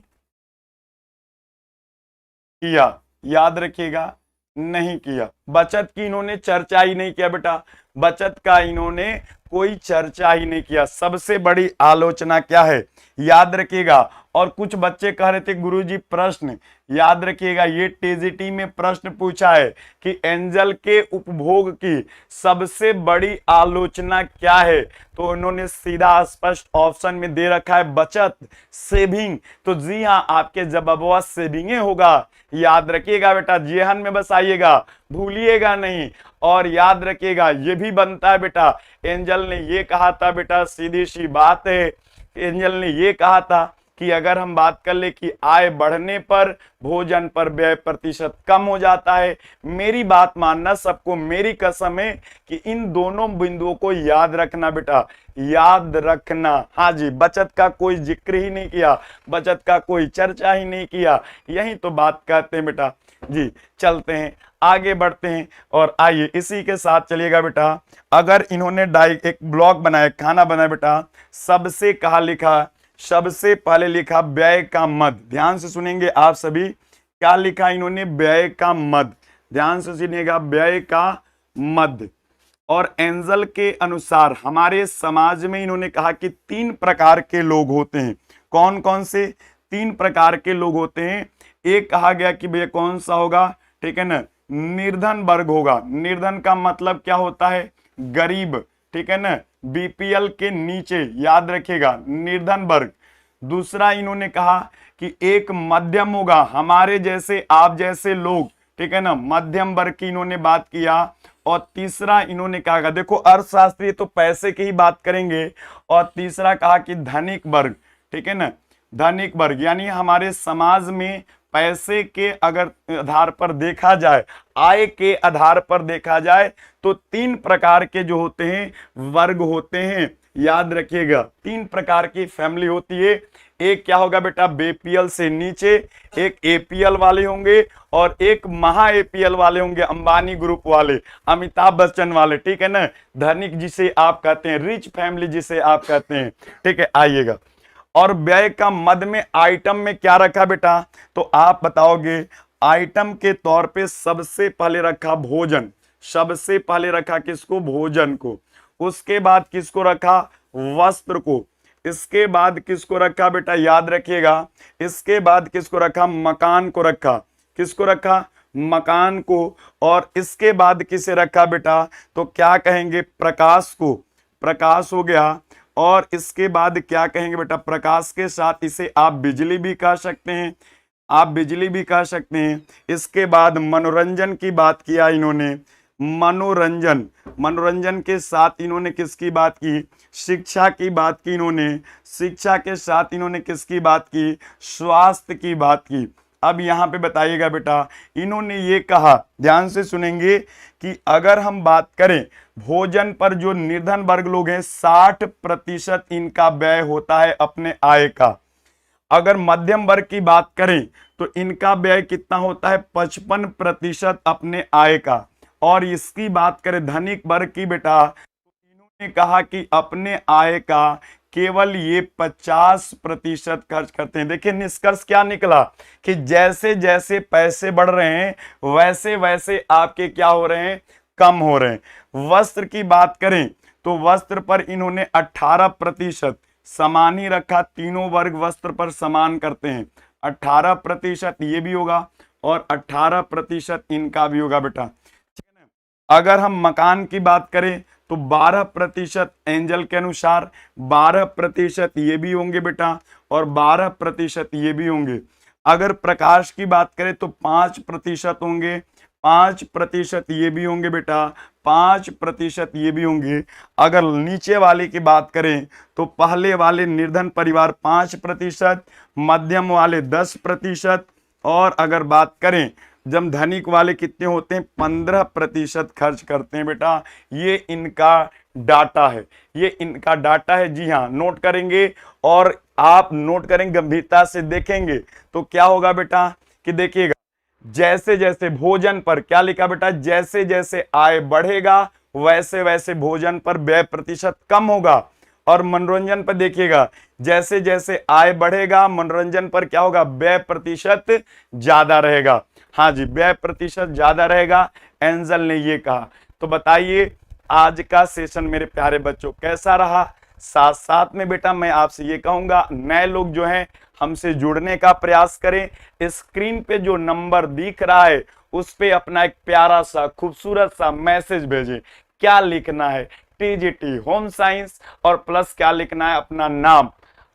किया, याद रखिएगा, नहीं किया। बचत की इन्होंने चर्चा ही नहीं किया बेटा, बचत का इन्होंने कोई चर्चा ही नहीं किया। सबसे बड़ी आलोचना क्या है, याद रखिएगा। और कुछ बच्चे कह रहे थे गुरुजी प्रश्न, याद रखिएगा ये टीजीटी में प्रश्न पूछा है कि एंजल के उपभोग की सबसे बड़ी आलोचना क्या है, तो उन्होंने सीधा स्पष्ट ऑप्शन में दे रखा है बचत, सेविंग। तो जी हाँ, आपके जवाब सेविंग होगा, याद रखिएगा बेटा, जेहन में बस आइएगा, भूलिएगा नहीं। और याद रखिएगा ये भी बनता है बेटा, एंजल ने ये कहा था बेटा, सीधी सी बात है, एंजल ने ये कहा था कि अगर हम बात कर ले कि आय बढ़ने पर भोजन पर व्यय प्रतिशत कम हो जाता है। मेरी बात मानना, सबको मेरी कसम है कि इन दोनों बिंदुओं को याद रखना बेटा, याद रखना। हाँ जी, बचत का कोई जिक्र ही नहीं किया, बचत का कोई चर्चा ही नहीं किया, यही तो बात कहते हैं बेटा। जी चलते हैं, आगे बढ़ते हैं और आइए इसी के साथ चलिएगा बेटा। अगर इन्होंने एक ब्लॉग बनाया, खाना बनाया बेटा, सबसे कहा लिखा, सबसे पहले लिखा व्यय का मद, ध्यान से सुनेंगे आप सभी, क्या लिखा इन्होंने, व्यय का मद, ध्यान से सुनिएगा, व्यय का मद। और एंजल के अनुसार हमारे समाज में इन्होंने कहा कि 3 प्रकार के लोग होते हैं। कौन कौन से 3 प्रकार के लोग होते हैं? एक कहा गया कि भैया कौन सा होगा, ठीक है ना, निर्धन वर्ग होगा। निर्धन का मतलब क्या होता है, गरीब, ठीक है ना, बीपीएल के नीचे, याद रखिएगा, निर्धन वर्ग। दूसरा इन्होंने कहा कि एक मध्यम होगा, हमारे जैसे आप जैसे लोग, ठीक है ना, मध्यम वर्ग की इन्होंने बात किया। और तीसरा इन्होंने कहा, देखो अर्थशास्त्री तो पैसे की ही बात करेंगे। और तीसरा कहा कि धनिक वर्ग, ठीक है ना, धनिक वर्ग, यानी हमारे समाज में पैसे के अगर आधार पर देखा जाए, आय के आधार पर देखा जाए, तो 3 प्रकार के जो होते हैं वर्ग होते हैं, याद रखिएगा। 3 प्रकार की फैमिली होती है। एक क्या होगा बेटा, बीपीएल से नीचे, एक एपीएल वाले होंगे और एक महा एपीएल वाले होंगे, अंबानी ग्रुप वाले, अमिताभ बच्चन वाले, ठीक है ना, धनिक जिसे आप कहते हैं, रिच फैमिली जिसे आप कहते हैं, ठीक है, आइएगा। और व्यय का मद में आइटम में क्या रखा बेटा, तो आप बताओगे, आइटम के तौर पे सबसे पहले रखा भोजन, सबसे पहले रखा किसको, भोजन को। उसके बाद किसको रखा, वस्त्र को। इसके बाद किसको रखा बेटा, याद रखिएगा, इसके बाद किसको रखा, मकान को रखा। किसको रखा, मकान को। और इसके बाद किसे रखा बेटा, तो क्या कहेंगे, प्रकाश को, प्रकाश हो गया। और इसके बाद क्या कहेंगे बेटा, प्रकाश के साथ इसे आप बिजली भी कह सकते हैं, आप बिजली भी कह सकते हैं। इसके बाद मनोरंजन की बात किया इन्होंने, मनोरंजन, मनोरंजन के साथ इन्होंने किसकी बात की, शिक्षा की बात की इन्होंने, शिक्षा के साथ इन्होंने किसकी बात की, स्वास्थ्य की बात की। अब यहां पे बताइएगा बेटा, इन्होंने ये कहा, ध्यान से सुनेंगे, कि अगर हम बात करें भोजन पर, जो निर्धन वर्ग लोग हैं 60% इनका व्यय होता है अपने आय का। अगर मध्यम वर्ग की बात करें तो इनका व्यय कितना होता है, 55% अपने आय का। और इसकी बात करें धनिक वर्ग की बेटा, ने कहा कि अपने आय का केवल ये 50% खर्च करते हैं। देखिए निष्कर्ष क्या निकला कि जैसे जैसे पैसे बढ़ रहे हैं वैसे वैसे आपके क्या हो रहे हैं, कम हो रहे हैं। वस्त्र की बात करें तो वस्त्र पर इन्होंने 18% समान ही रखा, तीनों वर्ग वस्त्र पर समान करते हैं। 18% ये भी होगा और 18% इनका भी होगा बेटा। अगर हम मकान की बात करें तो 12% एंजल के अनुसार, 12% ये भी होंगे बेटा और 12% ये भी होंगे। अगर प्रकाश की बात करें तो 5% होंगे, 5% ये भी होंगे बेटा, 5% ये भी होंगे। अगर नीचे वाले की बात करें तो पहले वाले निर्धन परिवार 5%, मध्यम वाले 10%, और अगर बात करें जब धनिक वाले कितने होते हैं, 15% खर्च करते हैं बेटा। ये इनका डाटा है, ये इनका डाटा है। जी हाँ, नोट करेंगे और आप नोट करेंगे, गंभीरता से देखेंगे तो क्या होगा बेटा कि देखिएगा जैसे जैसे भोजन पर क्या लिखा बेटा, जैसे जैसे आय बढ़ेगा वैसे वैसे भोजन पर व्यय प्रतिशत कम होगा। और मनोरंजन पर देखिएगा जैसे जैसे आय बढ़ेगा मनोरंजन पर क्या होगा, व्यय प्रतिशत ज्यादा रहेगा। हाँ जी, व्यय प्रतिशत ज्यादा रहेगा, एंजल ने ये कहा। तो बताइए आज का सेशन मेरे प्यारे बच्चों कैसा रहा। साथ साथ में बेटा मैं आपसे ये कहूंगा नए लोग जो हैं हमसे जुड़ने का प्रयास करें। स्क्रीन पे जो नंबर दिख रहा है उस पे अपना एक प्यारा सा खूबसूरत सा मैसेज भेजें। क्या लिखना है, टीजीटी होम साइंस, और प्लस क्या लिखना है, अपना नाम।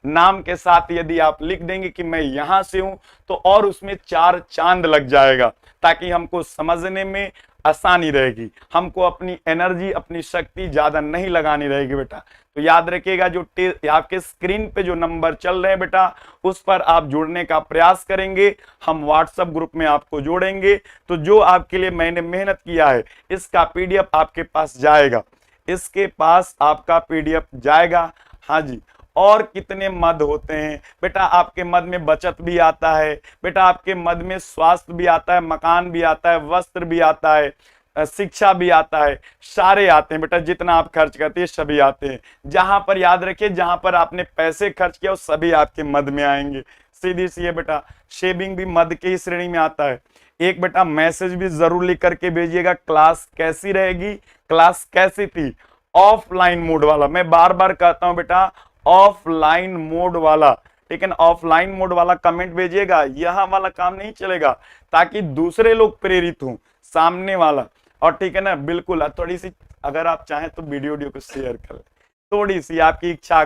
नाम के साथ यदि आप लिख देंगे कि मैं यहां से हूं तो और उसमें 4 चांद लग जाएगा, ताकि हमको समझने में आसानी रहेगी। हमको अपनी एनर्जी, अपनी शक्ति ज्यादा नहीं लगानी रहेगी बेटा। तो याद रखिएगा जो आपके स्क्रीन पे जो नंबर चल रहे हैं बेटा उस पर आप जुड़ने का प्रयास करेंगे। हम व्हाट्सएप ग्रुप में आपको जोड़ेंगे। तो जो आपके लिए मैंने मेहनत किया है इसका पीडीएफ आपके पास जाएगा, इसके पास आपका पीडीएफ जाएगा। हाँ जी, और कितने मद होते हैं बेटा, आपके मद में बचत भी आता है बेटा, आपके मद में स्वास्थ्य भी आता है, मकान भी आता है, वस्त्र भी आता है, शिक्षा भी आता है, सारे आते हैं बेटा। जितना आप खर्च करते हैं सभी आते हैं। जहां पर याद रखिए जहां पर आपने पैसे खर्च किया वो सभी आपके मद में आएंगे। सीधी सी है बेटा, शेविंग भी मद के ही श्रेणी में आता है। एक बेटा मैसेज भी जरूर लिख करके भेजिएगा, क्लास कैसी रहेगी, क्लास कैसी थी। ऑफलाइन मोड वाला, मैं बार बार कहता हूं बेटा ऑफलाइन मोड वाला, ठीक है ना, ऑफलाइन मोड वाला कमेंट भेजिएगा। यह वाला काम नहीं चलेगा, ताकि दूसरे लोग प्रेरित हों, सामने वाला। और ठीक है ना, बिल्कुल थोड़ी सी अगर आप चाहें तो वीडियो को शेयर कर लें, थोड़ी सी आपकी इच्छा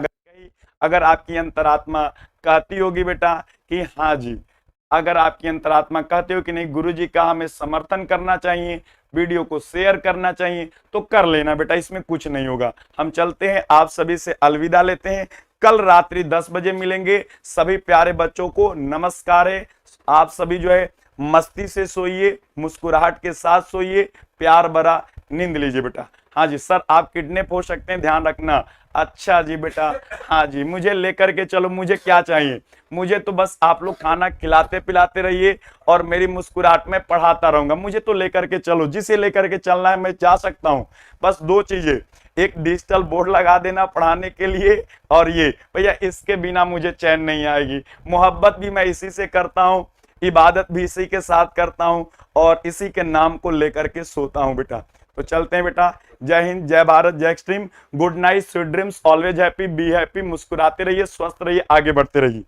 अगर आपकी अंतरात्मा कहती होगी बेटा कि हाँ जी, अगर आपकी अंतरात्मा कहते हो कि नहीं गुरुजी का हमें समर्थन करना चाहिए, वीडियो को शेयर करना चाहिए, तो कर लेना बेटा, इसमें कुछ नहीं होगा। हम चलते हैं, आप सभी से अलविदा लेते हैं। कल रात्रि 10 बजे मिलेंगे। सभी प्यारे बच्चों को नमस्कार है। आप सभी जो है मस्ती से सोइए, मुस्कुराहट के साथ सोइए, प्यार भरा नींद लीजिए बेटा। हाँ जी सर, आप किडनैप हो सकते हैं, ध्यान रखना। अच्छा जी बेटा, हाँ जी मुझे लेकर के चलो। मुझे क्या चाहिए, मुझे तो बस आप लोग खाना खिलाते पिलाते रहिए और मेरी मुस्कुराहट में पढ़ाता रहूंगा। मुझे तो लेकर के चलो, जिसे लेकर के चलना है मैं जा सकता हूँ। बस 2 चीजें, एक डिजिटल बोर्ड लगा देना पढ़ाने के लिए, और ये भैया इसके बिना मुझे चैन नहीं आएगी। मोहब्बत भी मैं इसी से करता हूँ, इबादत भी इसी के साथ करता हूँ, और इसी के नाम को लेकर के सोता हूँ बेटा। तो चलते हैं बेटा। जय हिंद, जय भारत, जय extreme. Good night, sweet dreams, always happy, be happy. मुस्कुराते रहिए, स्वस्थ रहिए, आगे बढ़ते रहिए।